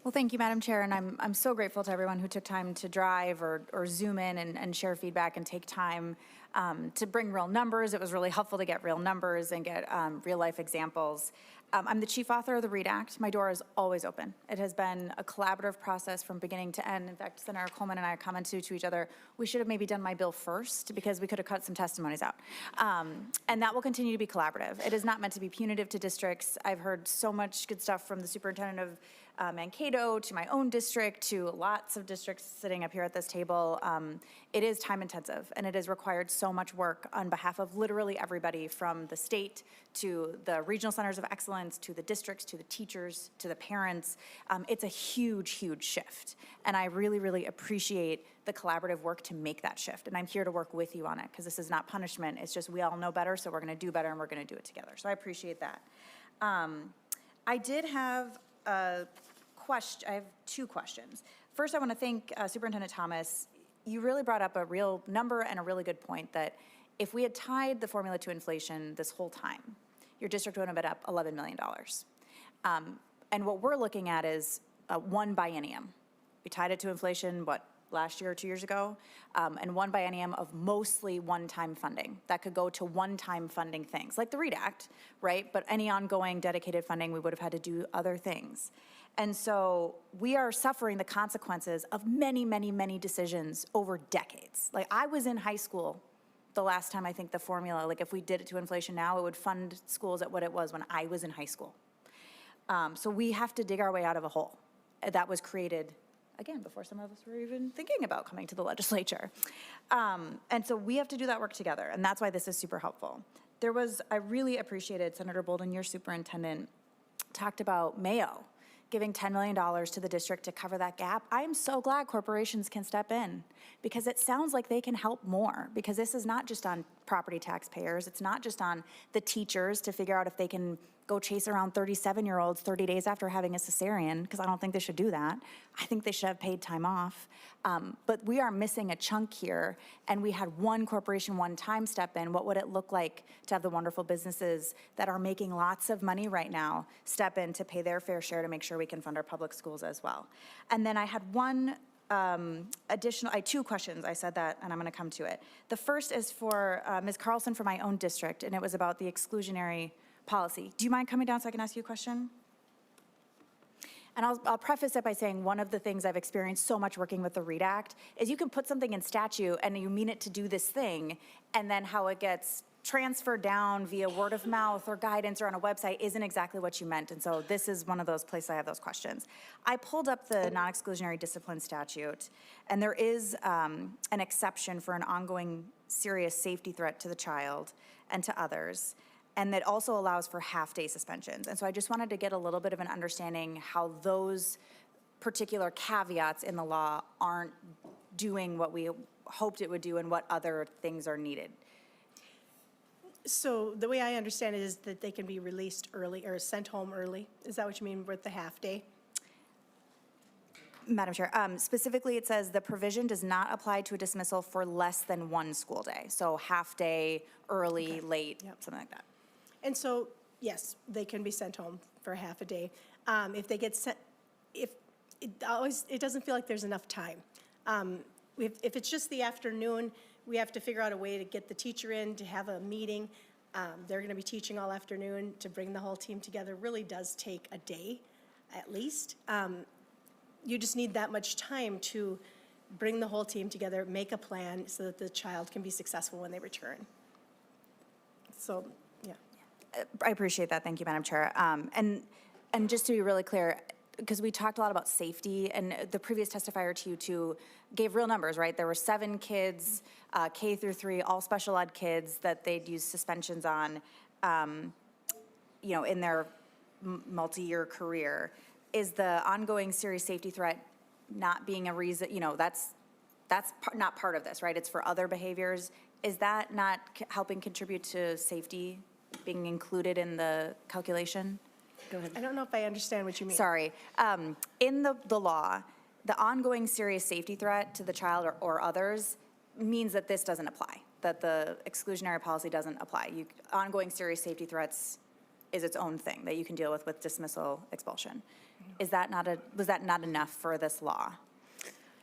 Well, thank you, Madam Chair, and I'm so grateful to everyone who took time to drive or Zoom in and share feedback and take time to bring real numbers. It was really helpful to get real numbers and get real-life examples. I'm the chief author of the READ Act. My door is always open. It has been a collaborative process from beginning to end. In fact, Senator Coleman and I commented to each other, we should have maybe done my bill first because we could have cut some testimonies out. And that will continue to be collaborative. It is not meant to be punitive to districts. I've heard so much good stuff from the superintendent of Mankato to my own district to lots of districts sitting up here at this table. It is time intensive and it has required so much work on behalf of literally everybody from the state to the regional centers of excellence to the districts to the teachers to the parents. It's a huge, huge shift. And I really, really appreciate the collaborative work to make that shift. And I'm here to work with you on it because this is not punishment. It's just we all know better, so we're going to do better and we're going to do it together. So I appreciate that. I did have a question. I have two questions. First, I want to thank Superintendent Thomas. You really brought up a real number and a really good point that if we had tied the formula to inflation this whole time, your district would have been up $11 million. And what we're looking at is one biennium. We tied it to inflation, what, last year or 2 years ago, and one biennium of mostly one-time funding. That could go to one-time funding things, like the READ Act, right? But any ongoing dedicated funding, we would have had to do other things. And so we are suffering the consequences of many, many, many decisions over decades. Like I was in high school the last time I think the formula, like if we did it to inflation now, it would fund schools at what it was when I was in high school. So we have to dig our way out of a hole that was created, again, before some of us were even thinking about coming to the legislature. And so we have to do that work together, and that's why this is super helpful. I really appreciated Senator Bolden, your superintendent, talked about Mayo giving $10 million to the district to cover that gap. I am so glad corporations can step in because it sounds like they can help more, because this is not just on property taxpayers. It's not just on the teachers to figure out if they can go chase around 37-year-olds 30 days after having a cesarean, because I don't think they should do that. I think they should have paid time off. But we are missing a chunk here, and we had one corporation one time step in. What would it look like to have the wonderful businesses that are making lots of money right now step in to pay their fair share to make sure we can fund our public schools as well? And then I had one additional, I had two questions. I said that, and I'm going to come to it. The first is for Ms. Carlson for my own district, and it was about the exclusionary policy. Do you mind coming down so I can ask you a question? And I'll preface it by saying one of the things I've experienced so much working with the READ Act is you can put something in statute and you mean it to do this thing, and then how it gets transferred down via word of mouth or guidance or on a website isn't exactly what you meant. And so this is one of those places I have those questions. I pulled up the non-exclusionary discipline statute, and there is an exception for an ongoing serious safety threat to the child and to others. And that also allows for half-day suspensions. And so I just wanted to get a little bit of an understanding how those particular caveats in the law aren't doing what we hoped it would do and what other things are needed. So the way I understand it is that they can be released early or sent home early. Is that what you mean with the half-day? Madam Chair, specifically it says the provision does not apply to a dismissal for less than one school day. So half-day, early, late, something like that. And so, yes, they can be sent home for half a day. If they get sent, it doesn't feel like there's enough time. If it's just the afternoon, we have to figure out a way to get the teacher in to have a meeting. They're going to be teaching all afternoon. To bring the whole team together really does take a day, at least. You just need that much time to bring the whole team together, make a plan so that the child can be successful when they return. So, yeah. I appreciate that. Thank you, Madam Chair. And just to be really clear, because we talked a lot about safety, and the previous testifier to you too gave real numbers, right? There were 7 kids, K through 3, all special ed kids that they'd use suspensions on, you know, in their multi-year career. Is the ongoing serious safety threat not being a reason, you know, that's not part of this, right? It's for other behaviors. Is that not helping contribute to safety being included in the calculation? Go ahead. I don't know if I understand what you mean. Sorry. In the law, the ongoing serious safety threat to the child or others means that this doesn't apply, that the exclusionary policy doesn't apply. Ongoing serious safety threats is its own thing that you can deal with dismissal, expulsion. Was that not enough for this law?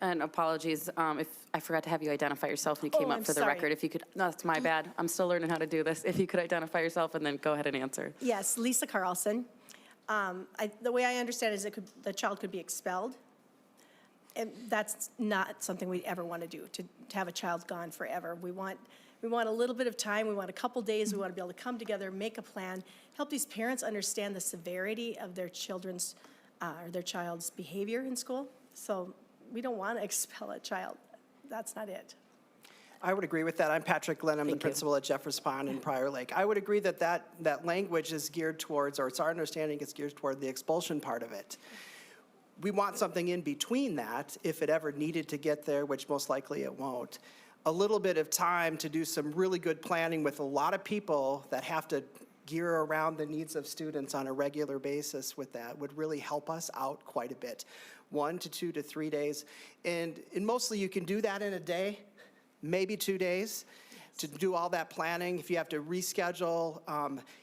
And apologies if I forgot to have you identify yourself when you came up I'm for the sorry. record. If you could, no, that's my bad. I'm still learning how to do this. If you could identify yourself and then go ahead and answer. Yes, Lisa Carlson. The way I understand it is the child could be expelled. And that's not something we ever want to do, to have a child gone forever. We want a little bit of time. We want a couple days. We want to be able to come together, make a plan, help these parents understand the severity of their children's or their child's behavior in school. So we don't want to expel a child. That's not it. I would agree with that. I'm Patrick Glenn. I'm the principal at Jeffers Pond in Prior Lake. I would agree that language is geared towards, or it's our understanding it's geared toward the expulsion part of it. We want something in between that, if it ever needed to get there, which most likely it won't. A little bit of time to do some really good planning with a lot of people that have to gear around the needs of students on a regular basis with that would really help us out quite a bit. 1 to 2 to 3 days. And mostly you can do that in a day, maybe 2 days, to do all that planning. If you have to reschedule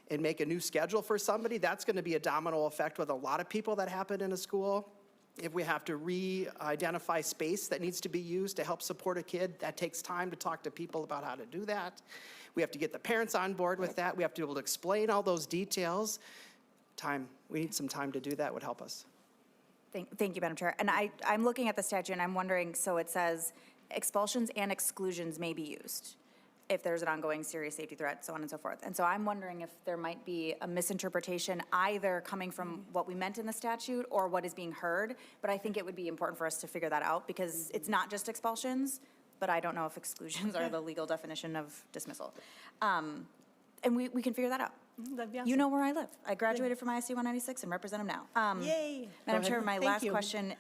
and make a new schedule for somebody, that's going to be a domino effect with a lot of people that happen in a school. If we have to re-identify space that needs to be used to help support a kid, that takes time to talk to people about how to do that. We have to get the parents on board with that. We have to be able to explain all those details. We need some time to do that would help us. Thank you, Madam Chair. And I'm looking at the statute and I'm wondering, so it says expulsions and exclusions may be used if there's an ongoing serious safety threat, so on and so forth. And so I'm wondering if there might be a misinterpretation either coming from what we meant in the statute or what is being heard, but I think it would be important for us to figure that out because it's not just expulsions, but I don't know if exclusions are the legal definition of dismissal. and we can figure that out. That'd be You awesome. know where I live. I graduated from ISD 196 and represent them now. Yay. Madam Go Chair, ahead. my Thank last you. question,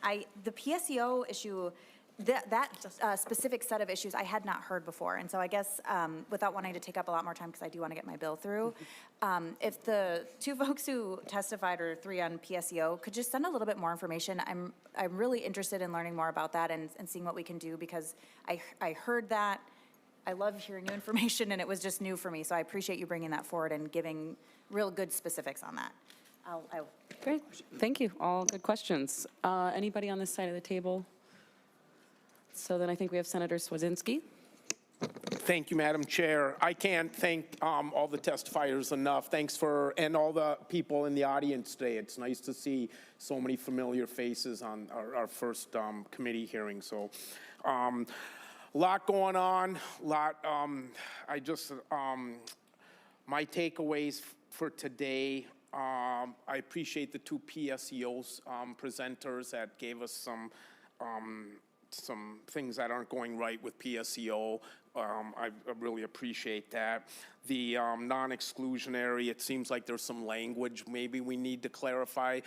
the PSUO issue, that specific set of issues I had not heard before. And so I guess, without wanting to take up a lot more time, because I do want to get my bill through, if the two folks who testified, or three on PSUO, could just send a little bit more information. I'm really interested in learning more about that and seeing what we can do, because I heard that. I love hearing new information, and it was just new for me. So I appreciate you bringing that forward and giving real good specifics on that. Great, thank you. All good questions. Anybody on this side of the table? So then I think we have Senator Swedzinski. Thank you, Madam Chair. I can't thank all the testifiers enough. Thanks and all the people in the audience today. It's nice to see so many familiar faces on our first committee hearing. So a lot going on, my takeaways for today, I appreciate the two PSEOs presenters that gave us some things that aren't going right with PSEO. I really appreciate that. The non-exclusionary, it seems like there's some language maybe we need to clarify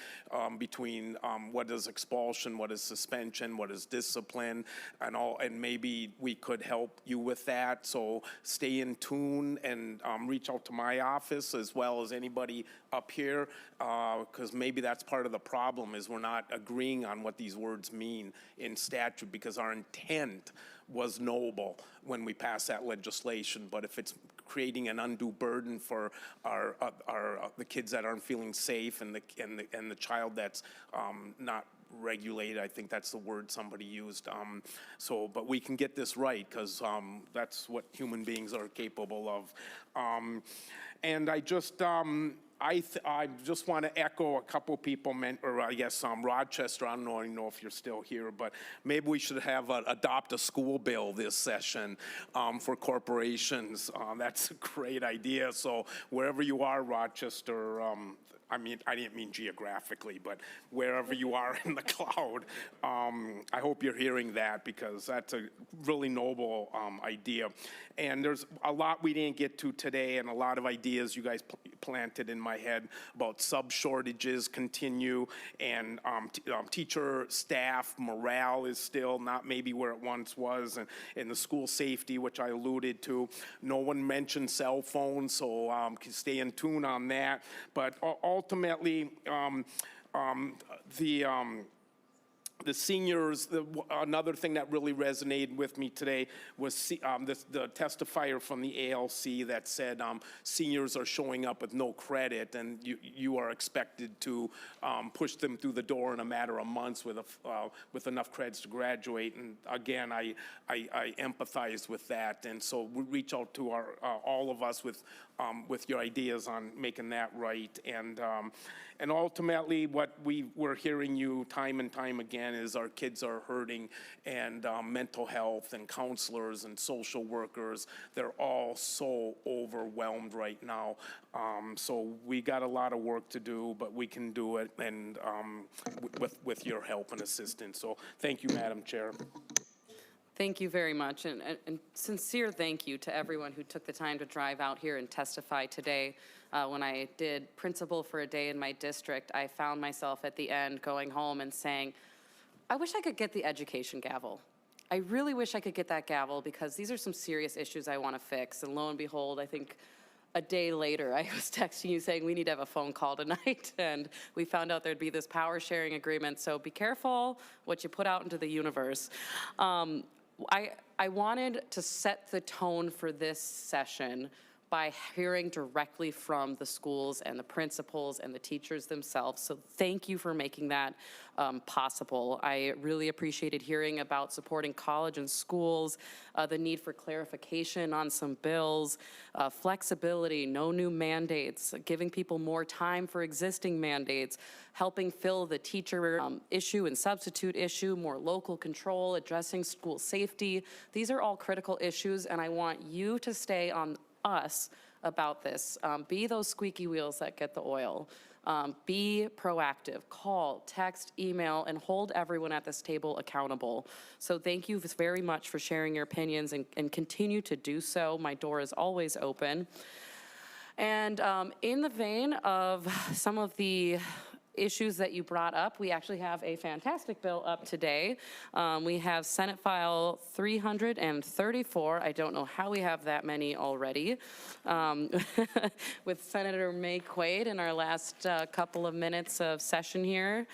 between what is expulsion, what is suspension, what is discipline, and maybe we could help you with that. So stay in tune and reach out to my office as well as anybody up here, because maybe that's part of the problem, is we're not agreeing on what these words mean in statute, because our intent was noble when we passed that legislation. But if it's creating an undue burden for the kids that aren't feeling safe, and the child that's not regulated, I think that's the word somebody used. But we can get this right, because that's what human beings are capable of. And I just want to echo a couple people, Rochester, I don't know if you're still here, but maybe we should adopt a school bill this session for corporations. That's a great idea. So wherever you are, Rochester, I didn't mean geographically, but wherever you are in the cloud, I hope you're hearing that, because that's a really noble idea. And there's a lot we didn't get to today, and a lot of ideas you guys planted in my head about sub-shortages continue, and teacher staff morale is still not maybe where it once was, and the school safety, which I alluded to. No one mentioned cell phones, so stay in tune on that. But ultimately, the seniors, another thing that really resonated with me today was the testifier from the ALC that said seniors are showing up with no credit, and you are expected to push them through the door in a matter of months with enough credits to graduate. And again, I empathize with that, and so we reach out to all of us with your ideas on making that right. And ultimately, what we're hearing you time and time again is our kids are hurting, and mental health and counselors and social workers, they're all so overwhelmed right now. So we got a lot of work to do, but we can do it, and with your help and assistance. So thank you, Madam Chair. Thank you very much, and sincere thank you to everyone who took the time to drive out here and testify today. When I did principal for a day in my district, I found myself at the end going home and saying, I wish I could get the education gavel. I really wish I could get that gavel, because these are some serious issues I want to fix. And lo and behold, I think a day later, I was texting you saying we need to have a phone call tonight, and we found out there'd be this power sharing agreement. So be careful what you put out into the universe. I wanted to set the tone for this session by hearing directly from the schools and the principals and the teachers themselves. So thank you for making that possible. I really appreciated hearing about supporting college and schools, the need for clarification on some bills, flexibility, no new mandates, giving people more time for existing mandates, helping fill the teacher issue and substitute issue, more local control, addressing school safety. These are all critical issues, and I want you to stay on us about this. Be those squeaky wheels that get the oil. Be proactive, call, text, email, and hold everyone at this table accountable. So thank you very much for sharing your opinions, and continue to do so. My door is always open. And in the vein of some of the issues that you brought up, we actually have a fantastic bill up today. We have Senate File 334. I don't know how we have that many already. With Senator Maye Quade in our last couple of minutes of session here.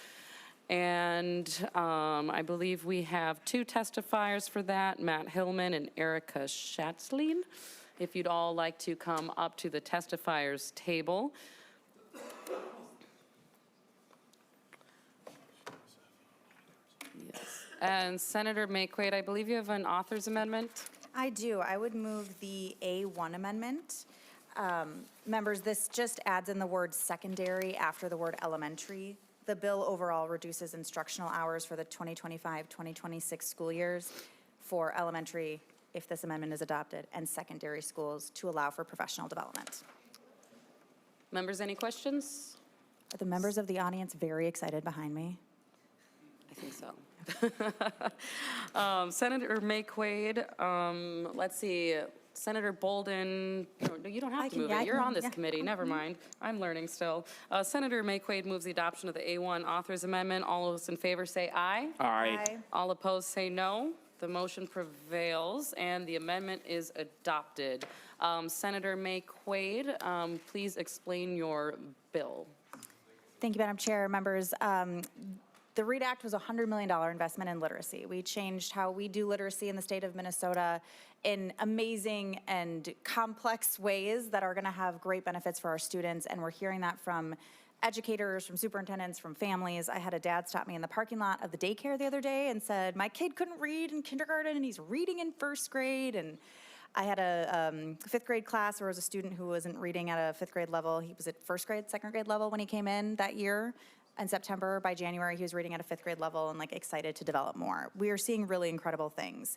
And I believe we have 2 testifiers for that, Matt Hillman and Erica Schatzlein. If you'd all like to come up to the testifiers table. Yes. And Senator Maye Quade, I believe you have an author's amendment? I do. I would move the A1 amendment. Members, this just adds in the word secondary after the word elementary. The bill overall reduces instructional hours for the 2025-2026 school years for elementary, if this amendment is adopted, and secondary schools to allow for professional development. Members, any questions? Are the members of the audience very excited behind me? I think so. Senator Maye Quade, let's see, Senator Bolden, no, you don't have to move it. You're on this committee, never mind. I'm learning still. Senator Maye Quade moves the adoption of the A1 authors amendment. All those in favor say aye. Aye. All opposed say no. The motion prevails and the amendment is adopted. Senator Maye Quade, please explain your bill. Thank you, Madam Chair. Members, the READ Act was a $100 million investment in literacy. We changed how we do literacy in the state of Minnesota in amazing and complex ways that are going to have great benefits for our students, and we're hearing that from educators, from superintendents, from families. I had a dad stop me in the parking lot of the daycare the other day and said, my kid couldn't read in kindergarten and he's reading in first grade. And I had a 5th grade class where there was a student who wasn't reading at a 5th grade level. He was at first grade, 2nd grade level when he came in that year. In September, by January, he was reading at a 5th grade level and excited to develop more. We are seeing really incredible things.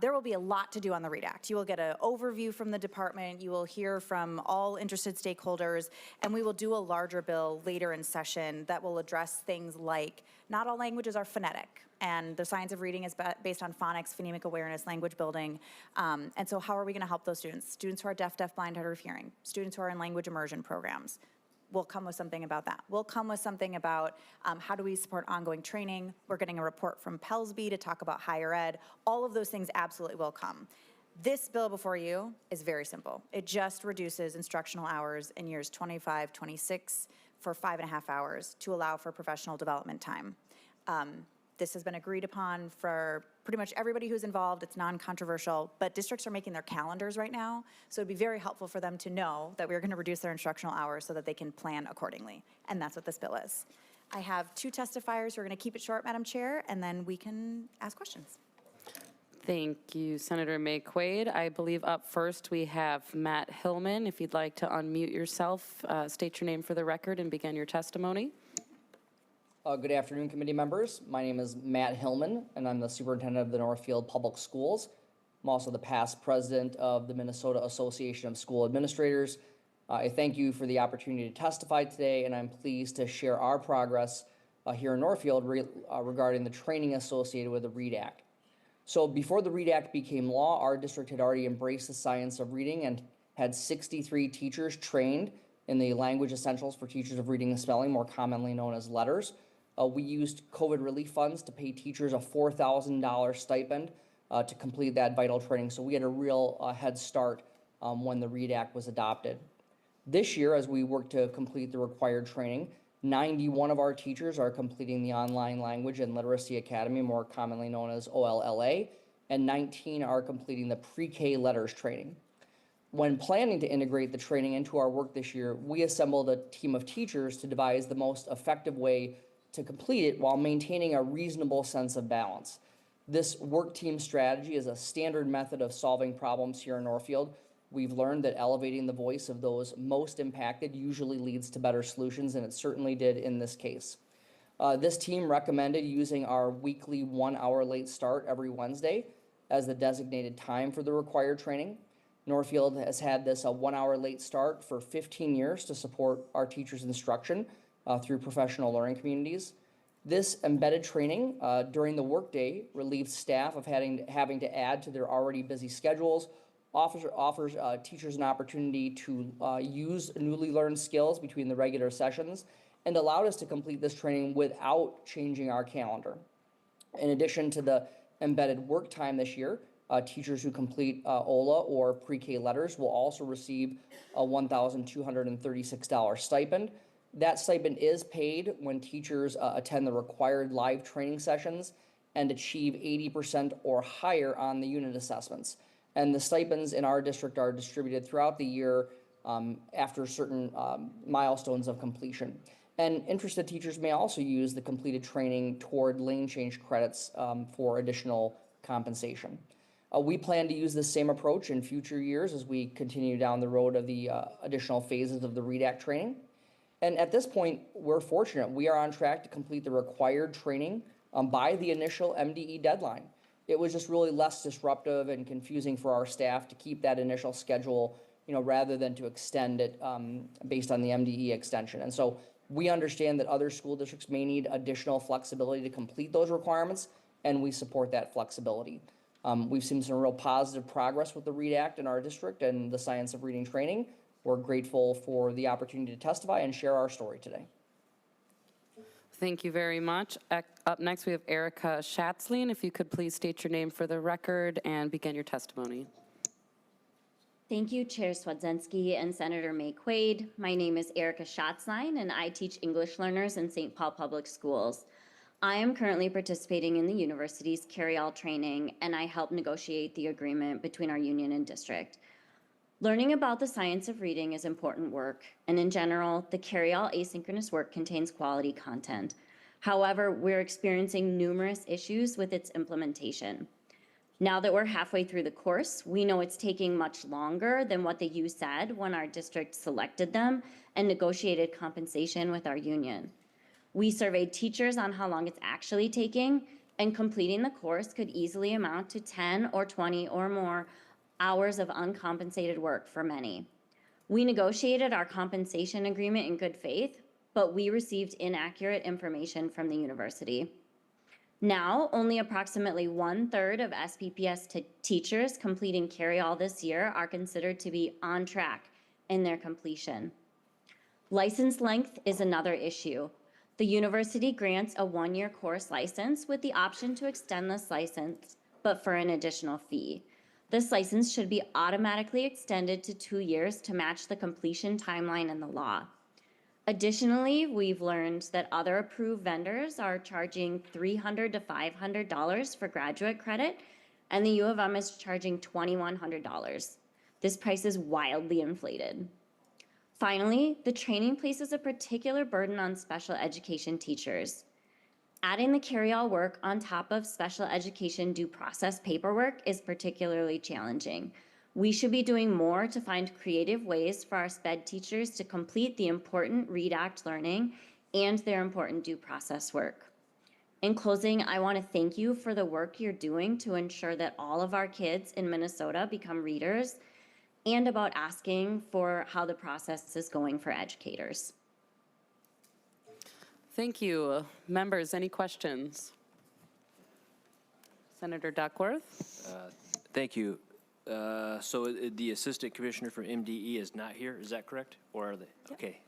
There will be a lot to do on the READ Act. You will get an overview from the department. You will hear from all interested stakeholders, and we will do a larger bill later in session that will address things like not all languages are phonetic, and the science of reading is based on phonics, phonemic awareness, language building. And so how are we going to help those students? Students who are deaf, blind, hard of hearing, students who are in language immersion programs. We'll come with something about that. We'll come with something about how do we support ongoing training. We're getting a report from Pelsby to talk about higher ed. All of those things absolutely will come. This bill before you is very simple. It just reduces instructional hours in years 25, 26 for 5.5 hours to allow for professional development time. This has been agreed upon for pretty much everybody who's involved. It's non-controversial, but districts are making their calendars right now, so it'd be very helpful for them to know that we're going to reduce their instructional hours so that they can plan accordingly, and that's what this bill is. I have 2 testifiers who are going to keep it short, Madam Chair, and then we can ask questions. Thank you, Senator Maye Quade. I believe up first we have Matt Hillman. If you'd like to unmute yourself, state your name for the record and begin your testimony. Good afternoon, committee members. My name is Matt Hillman, and I'm the superintendent of the Northfield Public Schools. I'm also the past president of the Minnesota Association of School Administrators. I thank you for the opportunity to testify today, and I'm pleased to share our progress here in Northfield regarding the training associated with the READ Act. So before the READ Act became law, our district had already embraced the science of reading and had 63 teachers trained in the language essentials for teachers of reading and spelling, more commonly known as letters. We used COVID relief funds to pay teachers a $4,000 stipend to complete that vital training. So we had a real head start when the READ Act was adopted. This year, as we work to complete the required training, 91 of our teachers are completing the Online Language and Literacy Academy, more commonly known as OLLA, and 19 are completing the pre-K letters training. When planning to integrate the training into our work this year, we assembled a team of teachers to devise the most effective way to complete it while maintaining a reasonable sense of balance. This work team strategy is a standard method of solving problems here in Northfield. We've learned that elevating the voice of those most impacted usually leads to better solutions, and it certainly did in this case. This team recommended using our weekly 1-hour late start every Wednesday as the designated time for the required training. Northfield has had this 1-hour late start for 15 years to support our teachers' instruction through professional learning communities. This embedded training during the workday relieved staff of having to add to their already busy schedules offers teachers an opportunity to use newly learned skills between the regular sessions, and allowed us to complete this training without changing our calendar. In addition to the embedded work time this year, teachers who complete OLA or pre-K letters will also receive a $1,236 stipend. That stipend is paid when teachers attend the required live training sessions and achieve 80% or higher on the unit assessments. And the stipends in our district are distributed throughout the year after certain milestones of completion. And interested teachers may also use the completed training toward lane change credits for additional compensation. We plan to use the same approach in future years as we continue down the road of the additional phases of the READ Act training. And at this point, we're fortunate. We are on track to complete the required training by the initial MDE deadline. It was just really less disruptive and confusing for our staff to keep that initial schedule, rather than to extend it based on the MDE extension. And so we understand that other school districts may need additional flexibility to complete those requirements, and we support that flexibility. We've seen some real positive progress with the READ Act in our district and the science of reading training. We're grateful for the opportunity to testify and share our story today. Thank you very much. Up next, we have Erica Schatzlein. If you could please state your name for the record and begin your testimony. Thank you, Chair Swedzinski and Senator Maye Quade. My name is Erica Schatzlein, and I teach English learners in St. Paul Public Schools. I am currently participating in the university's carry-all training, and I help negotiate the agreement between our union and district. Learning about the science of reading is important work, and in general, the carry-all asynchronous work contains quality content. However, we're experiencing numerous issues with its implementation. Now that we're halfway through the course, we know it's taking much longer than what the U said when our district selected them and negotiated compensation with our union. We surveyed teachers on how long it's actually taking, and completing the course could easily amount to 10 or 20 or more hours of uncompensated work for many. We negotiated our compensation agreement in good faith, but we received inaccurate information from the university. Now, only approximately 1/3 of SPPS teachers completing carry-all this year are considered to be on track in their completion. License length is another issue. The university grants a 1-year course license with the option to extend this license, but for an additional fee. This license should be automatically extended to 2 years to match the completion timeline in the law. Additionally, we've learned that other approved vendors are charging $300 to $500 for graduate credit, and the U of M is charging $2,100. This price is wildly inflated. Finally, the training places a particular burden on special education teachers. Adding the carry-all work on top of special education due process paperwork is particularly challenging. We should be doing more to find creative ways for our SPED teachers to complete the important READ Act learning and their important due process work. In closing, I want to thank you for the work you're doing to ensure that all of our kids in Minnesota become readers, and about asking for how the process is going for educators. Thank you. Members, any questions? Senator Duckworth? Thank you. So the Assistant Commissioner for MDE is not here, is that correct? Or are they? Yep. Okay.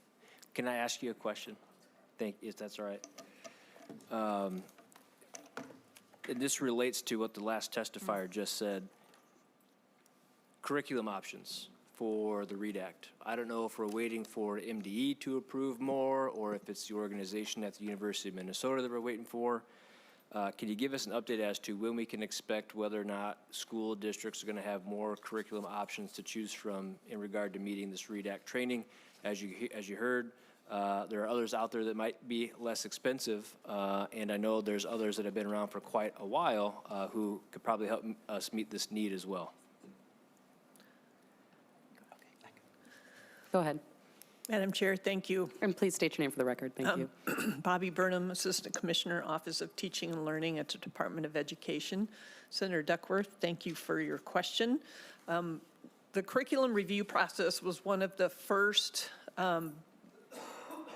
Can I ask you a question? If that's all right. And this relates to what the last testifier just said. Curriculum options for the READ Act. I don't know if we're waiting for MDE to approve more, or if it's the organization at the University of Minnesota that we're waiting for. Can you give us an update as to when we can expect whether or not school districts are going to have more curriculum options to choose from in regard to meeting this READ Act training? As you heard, there are others out there that might be less expensive, and I know there's others that have been around for quite a while who could probably help us meet this need as well. Go ahead. Madam Chair, thank you. And please state your name for the record. Thank you. Bobby Burnham, Assistant Commissioner, Office of Teaching and Learning at the Department of Education. Senator Duckworth, thank you for your question. The curriculum review process was one of the first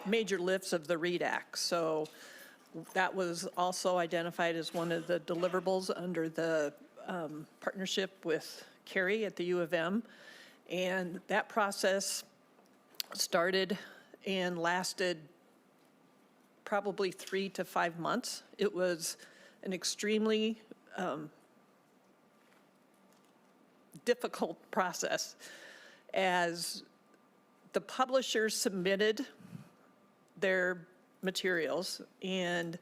major lifts of the READ Act. So that was also identified as one of the deliverables under the partnership with Carey at the U of M. And that process started and lasted probably 3 to 5 months. It was an extremely difficult process as the publishers submitted their materials, and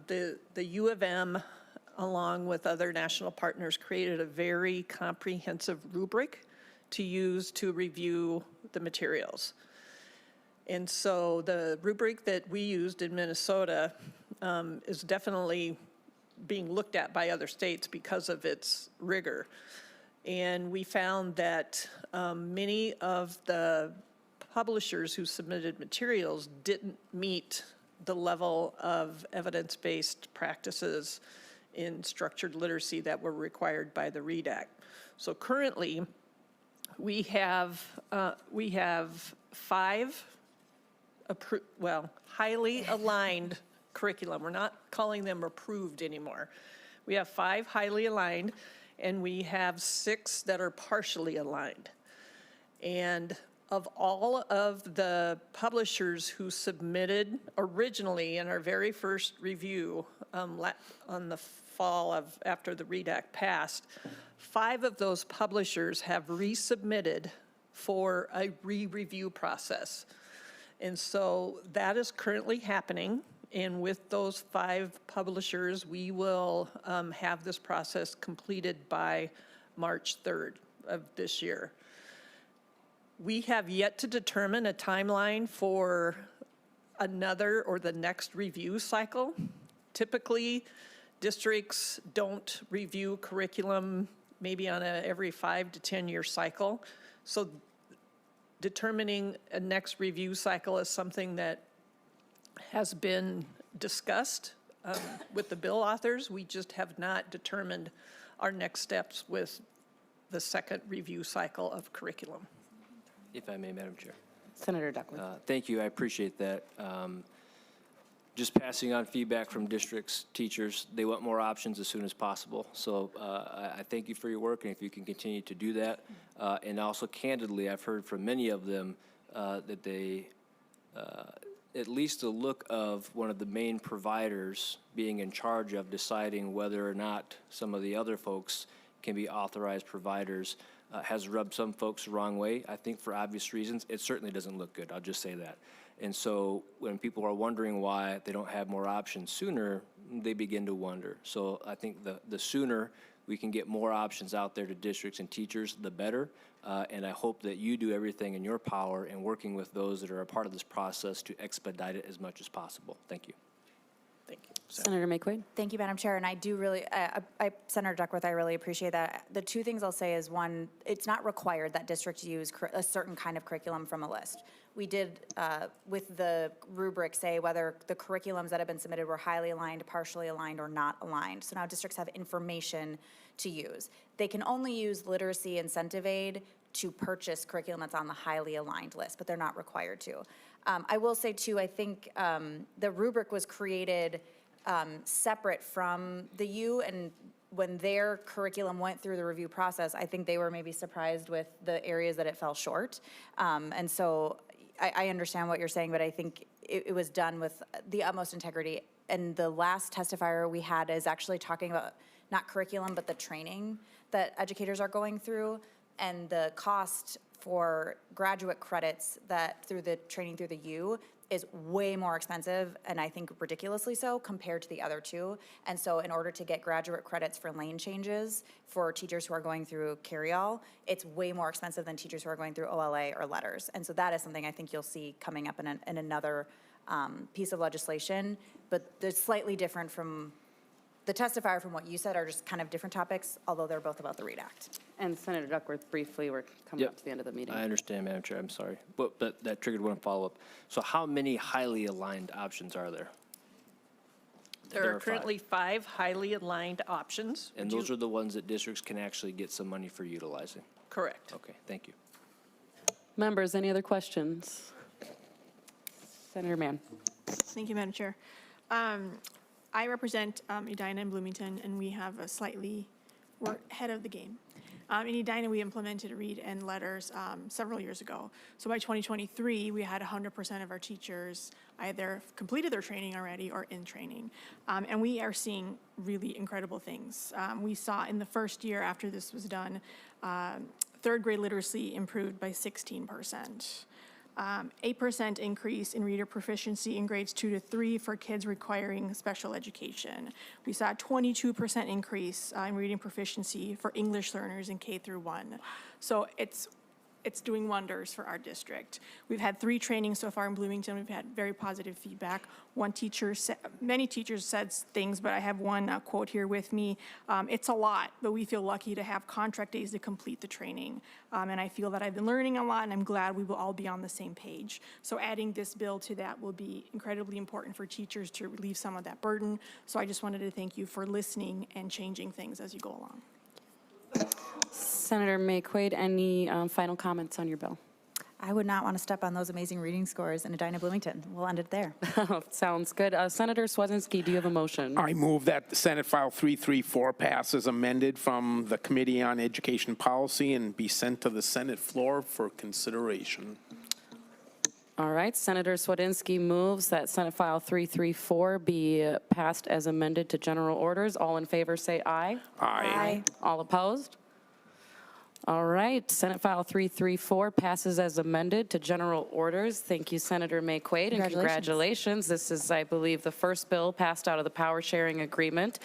the U of M, along with other national partners, created a very comprehensive rubric to use to review the materials. And so the rubric that we used in Minnesota is definitely being looked at by other states because of its rigor. And we found that many of the publishers who submitted materials didn't meet the level of evidence-based practices in structured literacy that were required by the READ Act. So currently, we have 5 highly aligned curriculum. We're not calling them approved anymore. We have 5 highly aligned, and we have 6 that are partially aligned. And of all of the publishers who submitted originally in our very first review on the fall of after the READ Act passed, 5 of those publishers have resubmitted for a re-review process. And so that is currently happening. And with those 5 publishers, we will have this process completed by March 3rd of this year. We have yet to determine a timeline for another or the next review cycle. Typically, districts don't review curriculum maybe on a every 5 to 10 year cycle. So determining a next review cycle is something that has been discussed with the bill authors. We just have not determined our next steps with the second review cycle of curriculum. If I may, Madam Chair. Senator Duckworth. Thank you, I appreciate that. Just passing on feedback from districts, teachers, they want more options as soon as possible. So I thank you for your work, and if you can continue to do that. And also candidly, I've heard from many of them that they, at least the look of one of the main providers being in charge of deciding whether or not some of the other folks can be authorized providers has rubbed some folks the wrong way. I think for obvious reasons, it certainly doesn't look good. I'll just say that. And so when people are wondering why they don't have more options sooner, they begin to wonder. So I think the sooner we can get more options out there to districts and teachers, the better. And I hope that you do everything in your power in working with those that are a part of this process to expedite it as much as possible. Thank you. Thank you. Senator Maye Quade. Thank you, Madam Chair, and I do really, Senator Duckworth, I really appreciate that. The 2 things I'll say is, 1, it's not required that districts use a certain kind of curriculum from a list. We did, with the rubric, say whether the curriculums that have been submitted were highly aligned, partially aligned, or not aligned. So now districts have information to use. They can only use literacy incentive aid to purchase curriculum that's on the highly aligned list, but they're not required to. I will say, too, I think the rubric was created separate from the U, and when their curriculum went through the review process, I think they were maybe surprised with the areas that it fell short. And so I understand what you're saying, but I think it was done with the utmost integrity. And the last testifier we had is actually talking about not curriculum, but the training that educators are going through, and the cost for graduate credits that through the training through the U is way more expensive, and I think ridiculously so, compared to the other 2. And so in order to get graduate credits for lane changes for teachers who are going through carry-all, it's way more expensive than teachers who are going through OLA or letters. And so that is something I think you'll see coming up in another piece of legislation, but they're slightly different from the testifier from what you said, are just kind of different topics, although they're both about the READ Act. And Senator Duckworth, briefly, we're coming up to the end of the meeting. I understand, Madam Chair, I'm sorry. But that triggered one follow-up. So how many highly aligned options are there? There are currently 5 highly aligned options. And those are the ones that districts can actually get some money for utilizing? Correct. Okay, thank you. Members, any other questions? Senator Mann. Thank you, Madam Chair. I represent Edina and Bloomington, and we have a slightly, we're ahead of the game. In Edina, we implemented read and letters several years ago. So by 2023, we had 100% of our teachers either completed their training already or in training. And we are seeing really incredible things. We saw in the first year after this was done, third grade literacy improved by 16%. 8% increase in reader proficiency in grades 2 to 3 for kids requiring special education. We saw a 22% increase in reading proficiency for English learners in K through 1. So it's doing wonders for our district. We've had 3 trainings so far in Bloomington. We've had very positive feedback. One teacher said, many teachers said things, but I have one quote here with me. It's a lot, but we feel lucky to have contract days to complete the training. And I feel that I've been learning a lot, and I'm glad we will all be on the same page. So adding this bill to that will be incredibly important for teachers to relieve some of that burden. So I just wanted to thank you for listening and changing things as you go along. Senator Maye Quade, any final comments on your bill? I would not want to step on those amazing reading scores in Edina Bloomington. We'll end it there. Sounds good. Senator Swedzinski, do you have a motion? I move that Senate File 334 pass as amended from the Committee on Education Policy and be sent to the Senate floor for consideration. All right, Senator Swedzinski moves that Senate File 334 be passed as amended to general orders. All in favor say aye. Aye. All opposed? All right, Senate File 334 passes as amended to general orders. Thank you, Senator Maye Quade, and congratulations. This is, I believe, the first bill passed out of the power sharing agreement.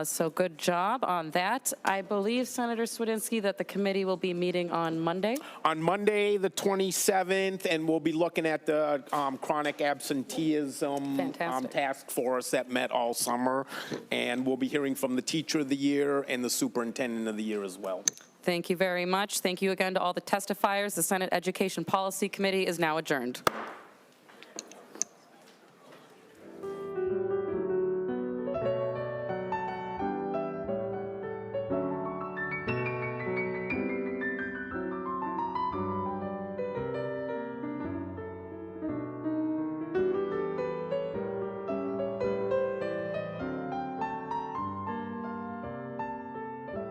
So good job on that. I believe, Senator Swedzinski, that the committee will be meeting on Monday. On Monday, the 27th, and we'll be looking at the chronic absenteeism task force that met all summer. And we'll be hearing from the Teacher of the Year and the Superintendent of the Year as well. Thank you very much. Thank you again to all the testifiers. The Senate Education Policy Committee is now adjourned.